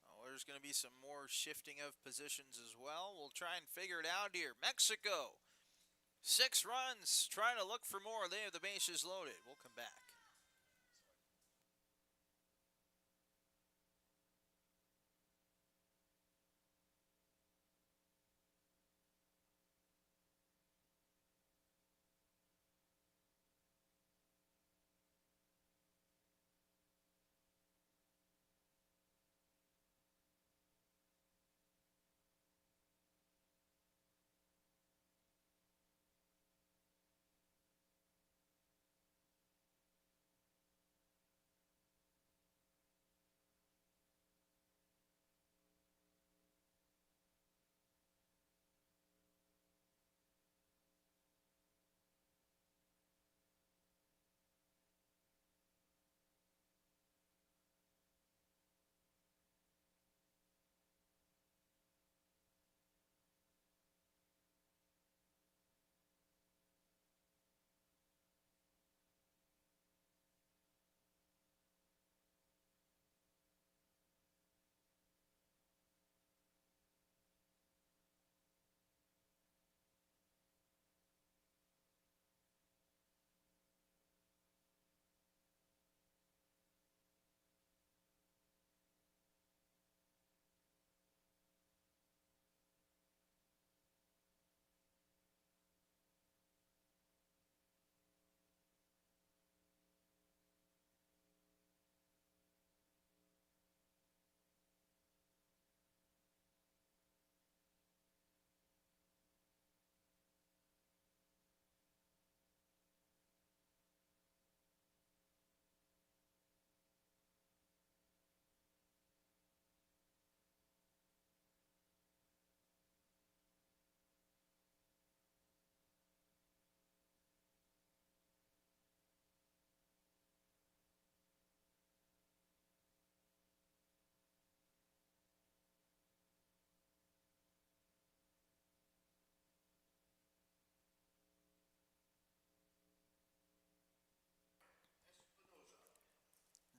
Oh, there's going to be some more shifting of positions as well. We'll try and figure it out here. Mexico, 6 runs, trying to look for more. They have the bases loaded. We'll come back.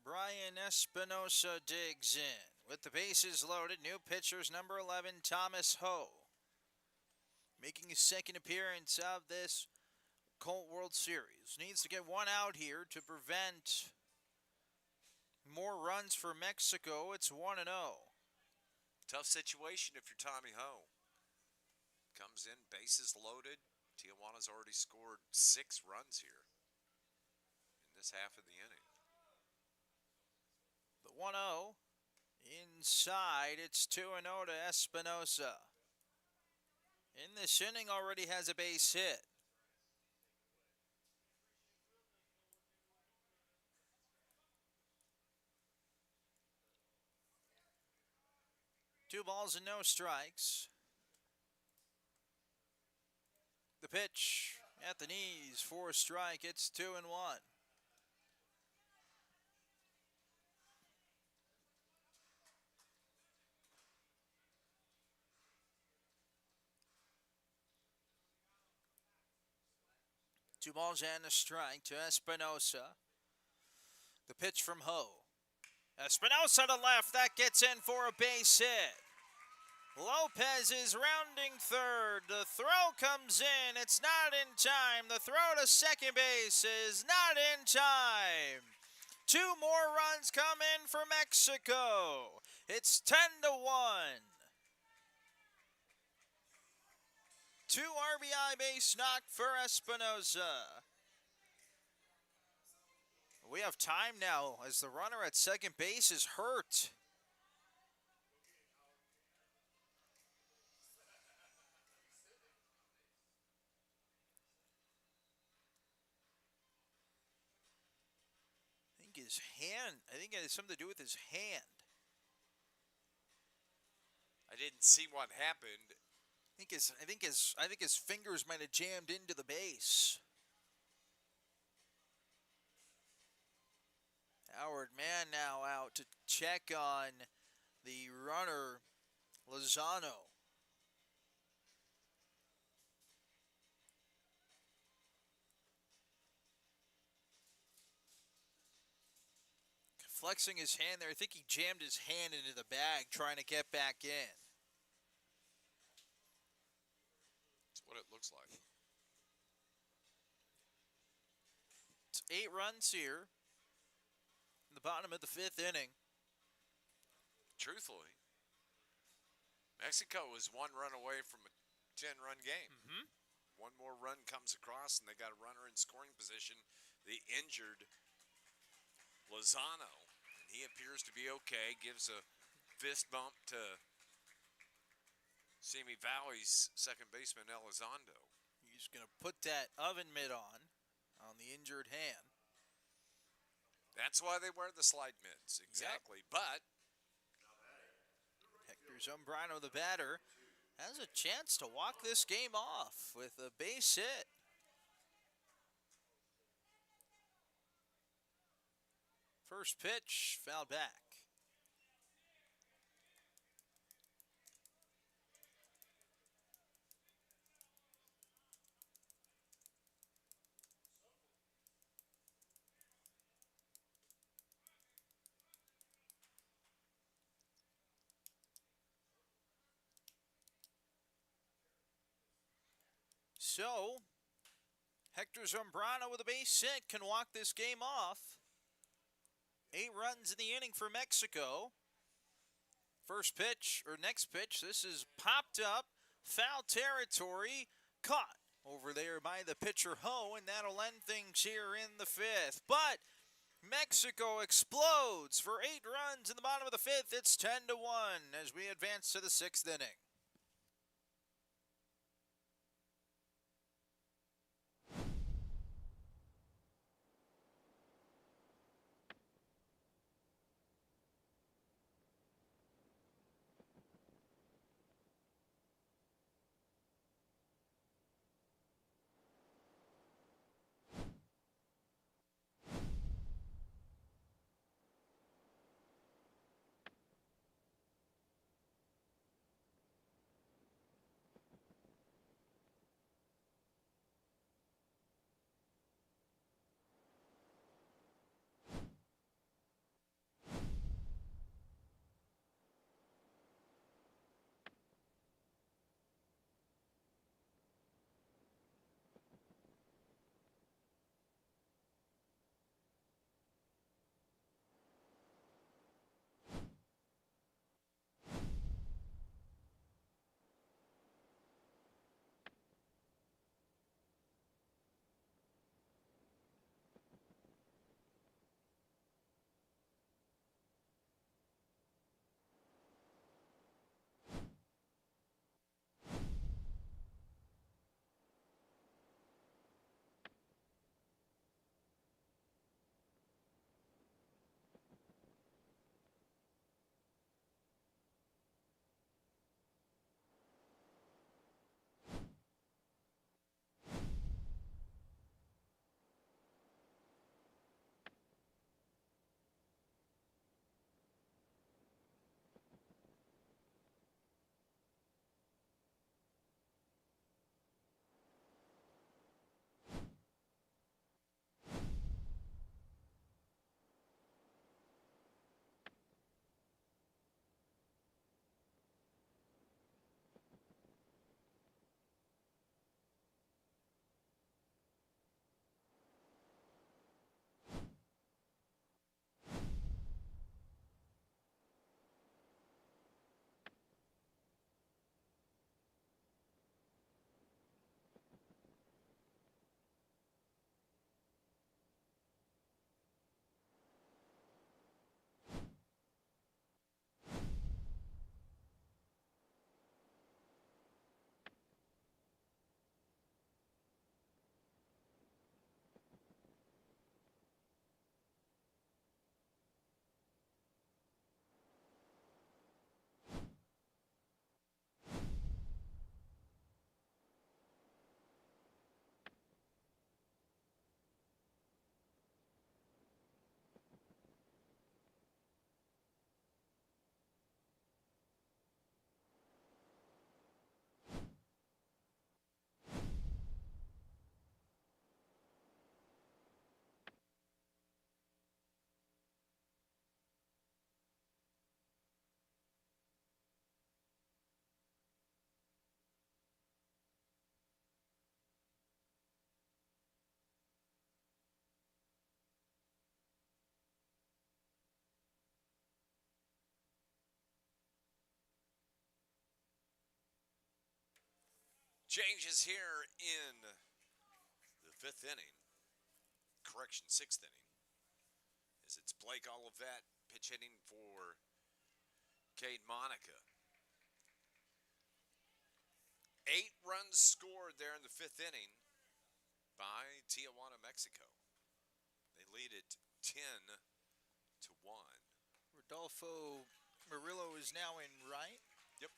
Brian Espinosa digs in. With the bases loaded, new pitcher's number 11, Thomas Ho. making his second appearance of this Colt World Series. Needs to get one out here to prevent more runs for Mexico. It's 1-0. Tough situation if you're Tommy Ho. Comes in, bases loaded. Tijuana's already scored 6 runs here in this half of the inning. The 1-0 inside. It's 2-0 to Espinosa. In this inning already has a base hit. Two balls and no strikes. The pitch at the knees for a strike. It's 2-1. Two balls and a strike to Espinosa. The pitch from Ho. Espinosa to left. That gets in for a base hit. Lopez is rounding third. The throw comes in. It's not in time. The throw to second base is not in time. 2 more runs come in for Mexico. It's 10-1. 2 RBI base knock for Espinosa. We have time now as the runner at second base is hurt. I think it has something to do with his hand. I didn't see what happened. I think his fingers might have jammed into the base. Howard Mann now out to check on the runner, Lozano. Flexing his hand there. I think he jammed his hand into the bag trying to get back in. That's what it looks like. It's 8 runs here in the bottom of the 5th inning. Truthfully, Mexico is 1 run away from a 10-run game. One more run comes across, and they got a runner in scoring position. The injured Lozano, and he appears to be okay. Gives a fist bump to Simi Valley's second baseman, Elizondo. He's going to put that oven mitt on the injured hand. That's why they wear the slide mitts, exactly. Yep. But Hector Zambrano, the batter, has a chance to walk this game off with a base hit. First pitch, fouled back. So, Hector Zambrano with a base hit can walk this game off. 8 runs in the inning for Mexico. First pitch, or next pitch, this is popped up, foul territory, caught over there by the pitcher Ho, and that'll end things here in the 5th. But Mexico explodes for 8 runs in the bottom of the 5th. It's 10-1 as we advance to the 6th inning. Changes here in the fifth inning. Correction, sixth inning. As it's Blake Olivet pitch hitting for Cade Monica. 8 runs scored there in the fifth inning by Tijuana, Mexico. They lead it 10-1. Rodolfo Murillo is now in right. Yep.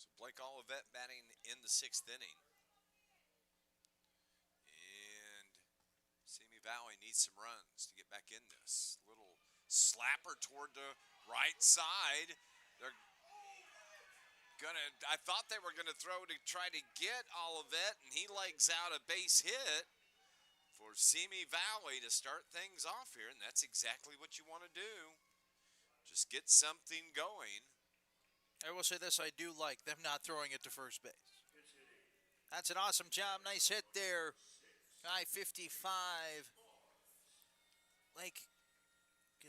So Blake Olivet batting in the sixth inning. And Simi Valley needs some runs to get back in this. Little slapper toward the right side. They're I thought they were gonna throw to try to get Olivet, and he legs out a base hit for Simi Valley to start things off here, and that's exactly what you want to do. Just get something going. I will say this, I do like them not throwing it to first base. That's an awesome job. Nice hit there. Guy 55. Like,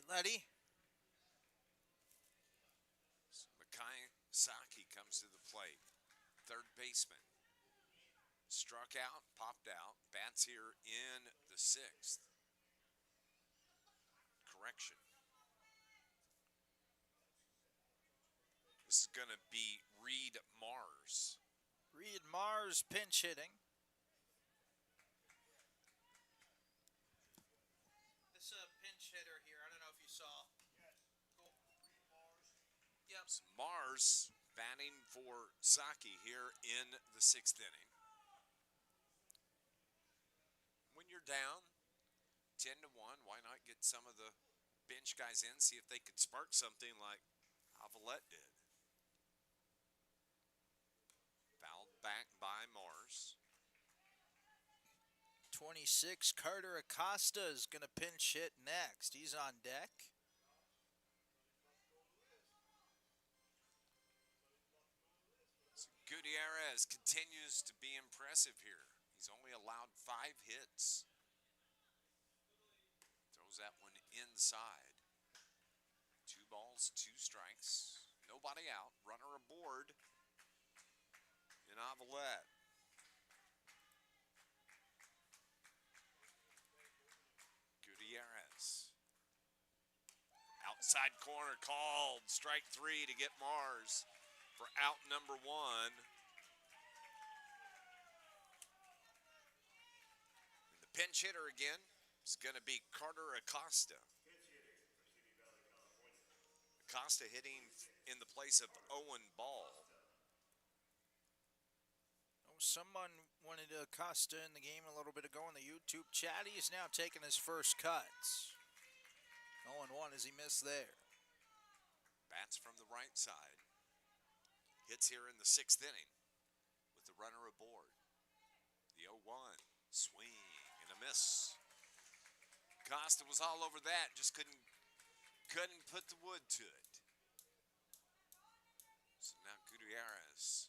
Letty. So Makai Saki comes to the plate. Third baseman. Struck out, popped out. Bats here in the sixth. Correction. This is going to be Reed Mars. Reed Mars pinch hitting. This pinch hitter here, I don't know if you saw. Cool. Yep. So Mars batting for Saki here in the sixth inning. When you're down 10-1, why not get some of the bench guys in, see if they could spark something like Avalette did. Fouled back by Mars. 26, Carter Acosta is going to pinch hit next. He's on deck. So Gutierrez continues to be impressive here. He's only allowed 5 hits. Throws that one inside. 2 balls, 2 strikes. Nobody out. Runner aboard in Avalette. Gutierrez. Outside corner called. Strike 3 to get Mars for out number 1. And the pinch hitter again is going to be Carter Acosta. Acosta hitting in the place of Owen Ball. Oh, someone wanted Acosta in the game a little bit ago in the YouTube chat. He is now taking his first cuts. 0-1 as he missed there. Bats from the right side. Hits here in the 6th inning with the runner aboard. The 0-1 swing and a miss. Acosta was all over that, just couldn't put the wood to it. So now Gutierrez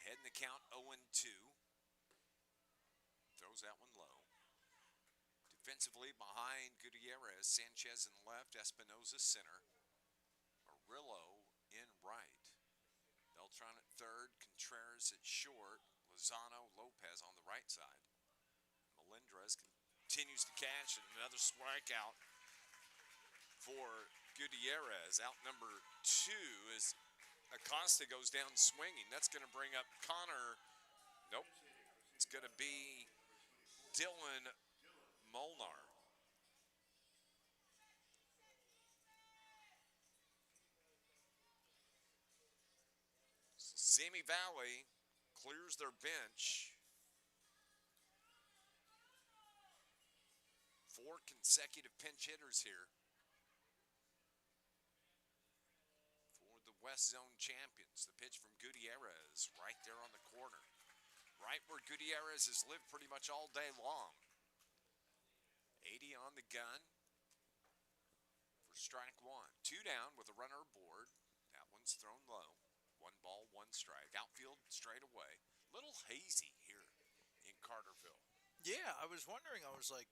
ahead in the count, 0-2. Throws that one low. Defensively behind Gutierrez, Sanchez in left, Espinoza center, Murillo in right. Beltran at third, Contreras at short, Lozano, Lopez on the right side. Melendrez continues to catch, and another strikeout for Gutierrez. Out number 2 as Acosta goes down swinging. That's going to bring up Connor. Nope. It's going to be Dylan Molnar. Simi Valley clears their bench. 4 consecutive pinch hitters here for the West Zone champions. The pitch from Gutierrez right there on the corner. Right where Gutierrez has lived pretty much all day long. 80 on the gun for strike 1. 2 down with a runner aboard. That one's thrown low. 1 ball, 1 strike. Outfield straight away. Little hazy here in Carterville. Yeah, I was wondering. I was like,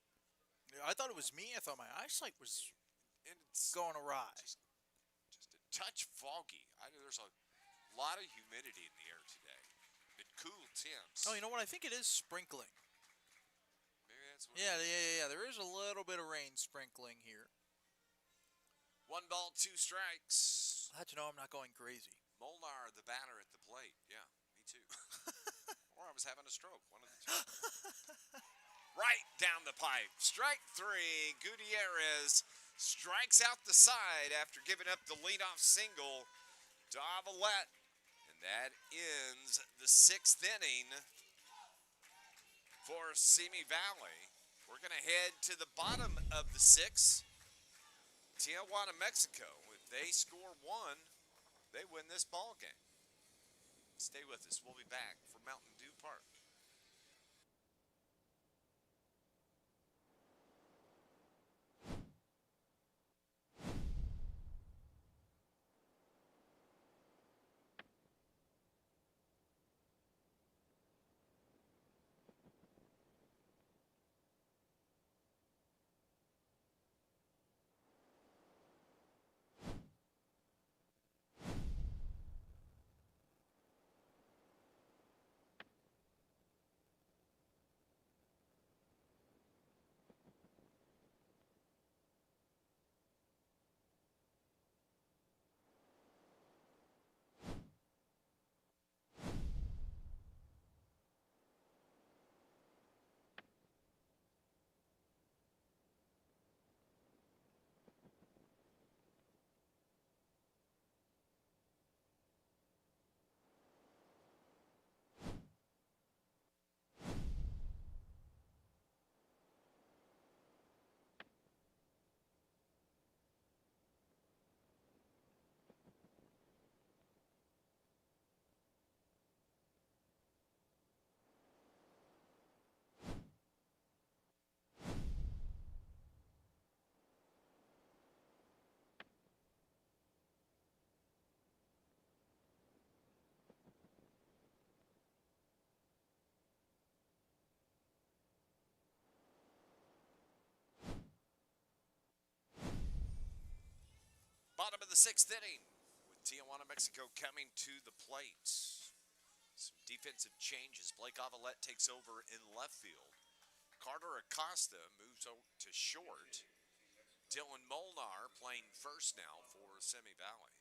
I thought it was me. I thought my eyesight was And it's going awry. just a touch foggy. There's a lot of humidity in the air today. Mid-cool temps. Oh, you know what? I think it is sprinkling. Maybe that's what Yeah. There is a little bit of rain sprinkling here. 1 ball, 2 strikes. I'll let you know I'm not going crazy. Molnar, the batter at the plate. Yeah, me too. Or I was having a stroke. One of the two. Right down the pipe. Strike 3. Gutierrez strikes out the side after giving up the leadoff single to Avalette. And that ends the 6th inning for Simi Valley. We're going to head to the bottom of the 6th. Tijuana, Mexico. If they score 1, they win this ball game. Stay with us. We'll be back for Mountain Dew Park. Bottom of the 6th inning with Tijuana, Mexico coming to the plate. Some defensive changes. Blake Avalette takes over in left field. Carter Acosta moves over to short. Dylan Molnar playing first now for Simi Valley.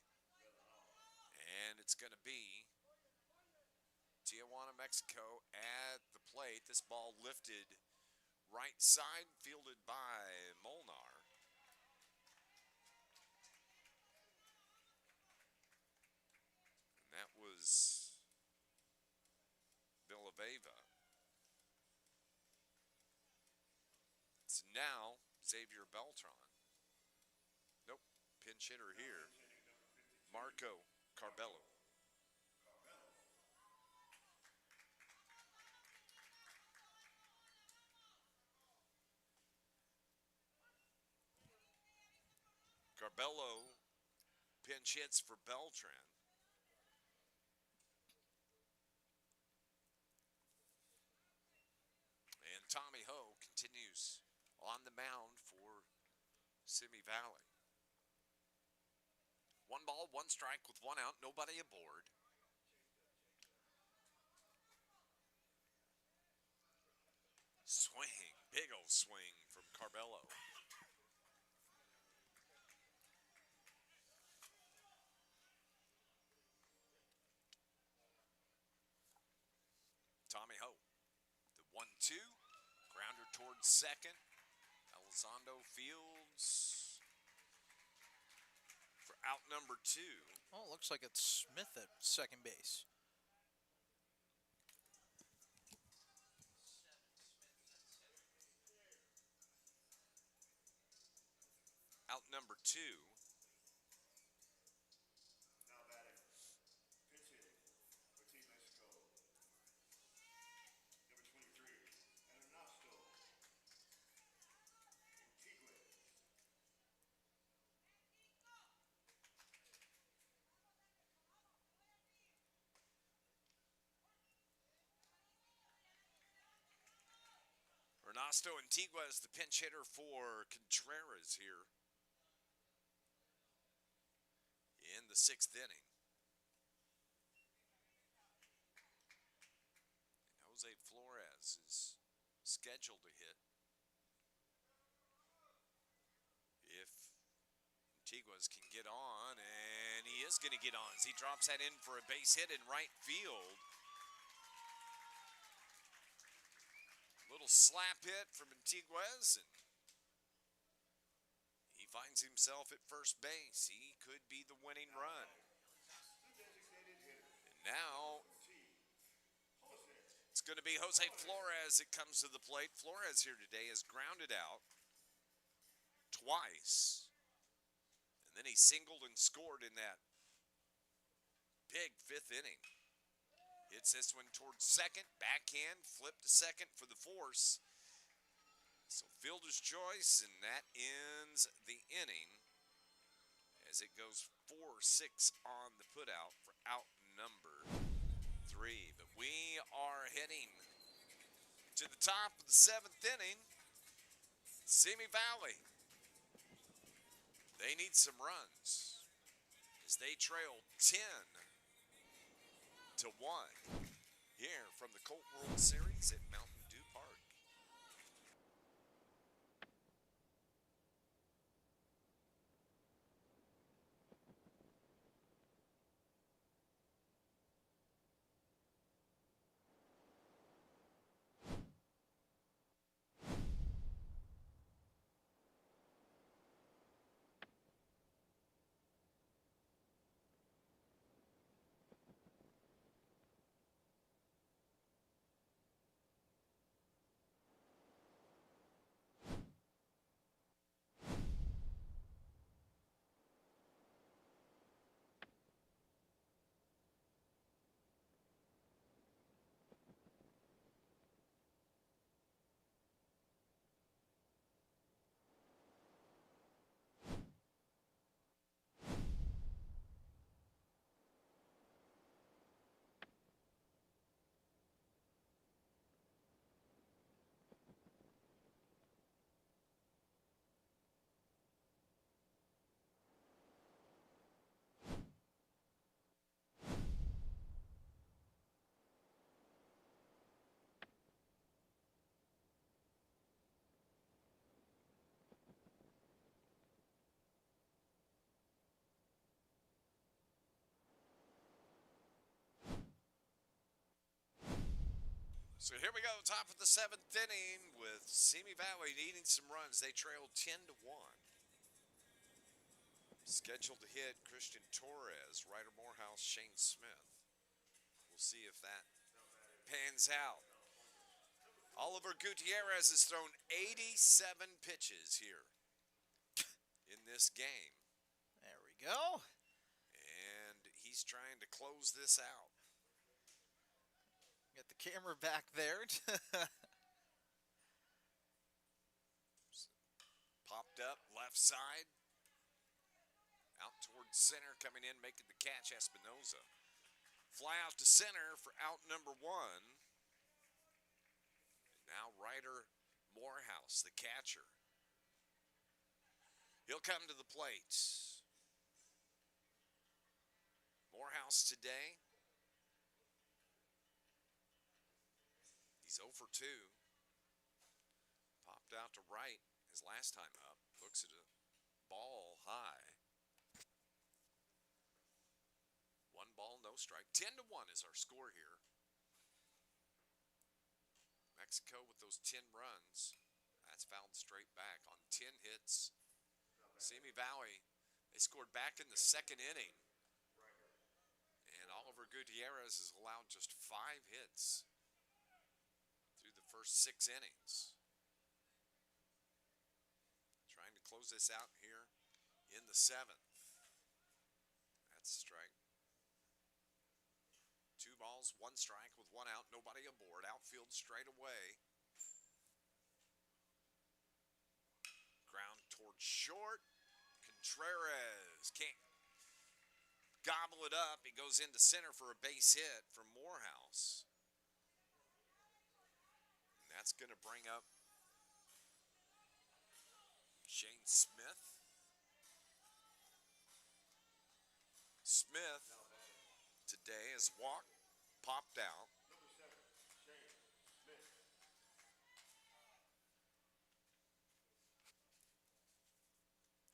And it's going to be Tijuana, Mexico at the plate. This ball lifted right side, fielded by Molnar. And that was Villaveva. It's now Xavier Beltran. Nope, pinch hitter here. Marco Carbello. Carbello pinch hits for Beltran. And Tommy Ho continues on the mound for Simi Valley. 1 ball, 1 strike with 1 out, nobody aboard. Swing, big old swing from Carbello. Tommy Ho, the 1-2, grounder towards second. Elizondo fields for out number 2. Oh, it looks like it's Smith at second base. Out number 2. Now batting. Pitch hitting for Team Mexico. Number 23. Ernesto. Antigua. Ernesto Antigua is the pinch hitter for Contreras here in the the 6th inning. And Jose Flores is scheduled to hit if Tiguas can get on, and he is going to get on as he drops that in for a base hit in right field. Little slap hit from Antiguez, and he finds himself at first base. He could be the winning run. And now it's going to be Jose Flores that comes to the plate. Flores here today has grounded out twice, and then he singled and scored in that big 5th inning. Hits this one towards second, backhand, flip to second for the force. So fielder's choice, and that ends the inning as it goes 4-6 on the putout for out number 3. But we are heading to the top of the 7th inning. Simi Valley, they need some runs as they trail 10-1 here from the Colt World Series at Mountain Dew Park. So here we go, top of the 7th inning with Simi Valley needing some runs. They trail 10-1. Scheduled to hit Christian Torres, Ryder Morehouse, Shane Smith. We'll see if that pans out. Oliver Gutierrez has thrown 87 pitches here in this game. There we go. And he's trying to close this out. Get the camera back there. Popped up, left side. Out towards center, coming in, making the catch, Espinoza. Fly out to center for out number 1. And now Ryder Morehouse, the catcher. He'll come to the plate. Morehouse today, he's 0 for 2. Popped out to right his last time up. Looks at a ball high. 1 ball, no strike. 10-1 is our score here. Mexico with those 10 runs. That's fouled straight back on 10 hits. Simi Valley, they scored back in the 2nd inning. And Oliver Gutierrez has allowed just 5 hits through the first 6 innings. Trying to close this out here in the 7th. That's a strike. 2 balls, 1 strike with 1 out, nobody aboard. Outfield straight away. Ground towards short. Contreras can't gobble it up. He goes into center for a base hit from Morehouse. And that's going to bring up Shane Smith. Smith today has walked, popped out.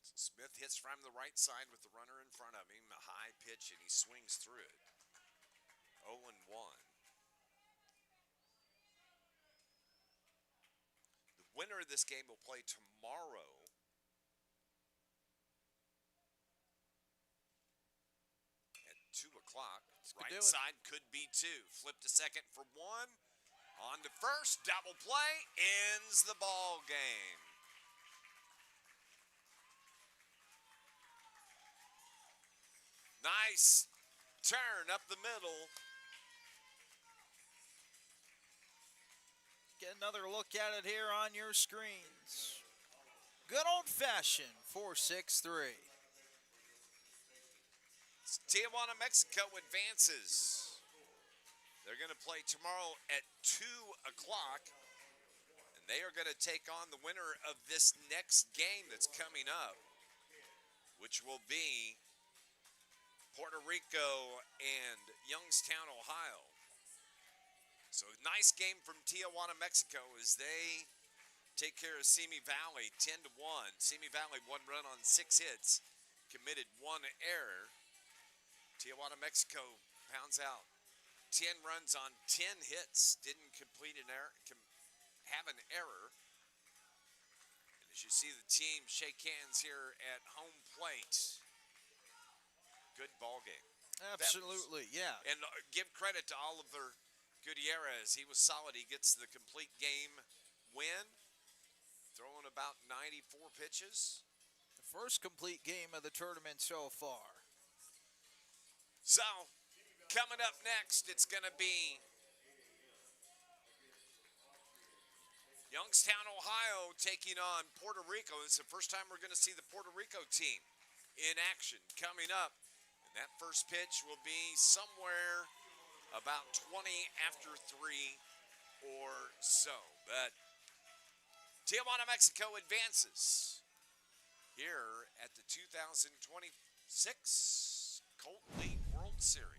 So Smith hits from the right side with the runner in front of him, a high pitch, and he swings through it. 0-1. The winner of this game will play tomorrow at 2 o'clock. Right side could be 2. Flip to second for 1. On to first. Double play. Ends the ball game. Nice turn up the middle. Get another look at it here on your screens. Good old-fashioned 4-6-3. Tijuana, Mexico advances. They're going to play tomorrow at 2 o'clock. And they are going to take on the winner of this next game that's coming up, which will be Puerto Rico and Youngstown, Ohio. So nice game from Tijuana, Mexico as they take care of Simi Valley 10-1. Simi Valley 1 run on 6 hits, committed 1 error. Tijuana, Mexico pounds out 10 runs on 10 hits, didn't complete an error, have an error. And as you see the team shake hands here at home plate, good ball game. Absolutely, yeah. And give credit to Oliver Gutierrez. He was solid. He gets the complete game win, throwing about 94 pitches. The first complete game of the tournament so far. So, coming up next, it's going to be Youngstown, Ohio taking on Puerto Rico. It's the first time we're going to see the Puerto Rico team in action coming up. And that first pitch will be somewhere about 20 after 3 or so. But Tijuana, Mexico advances here at the 2026 Colt League World Series.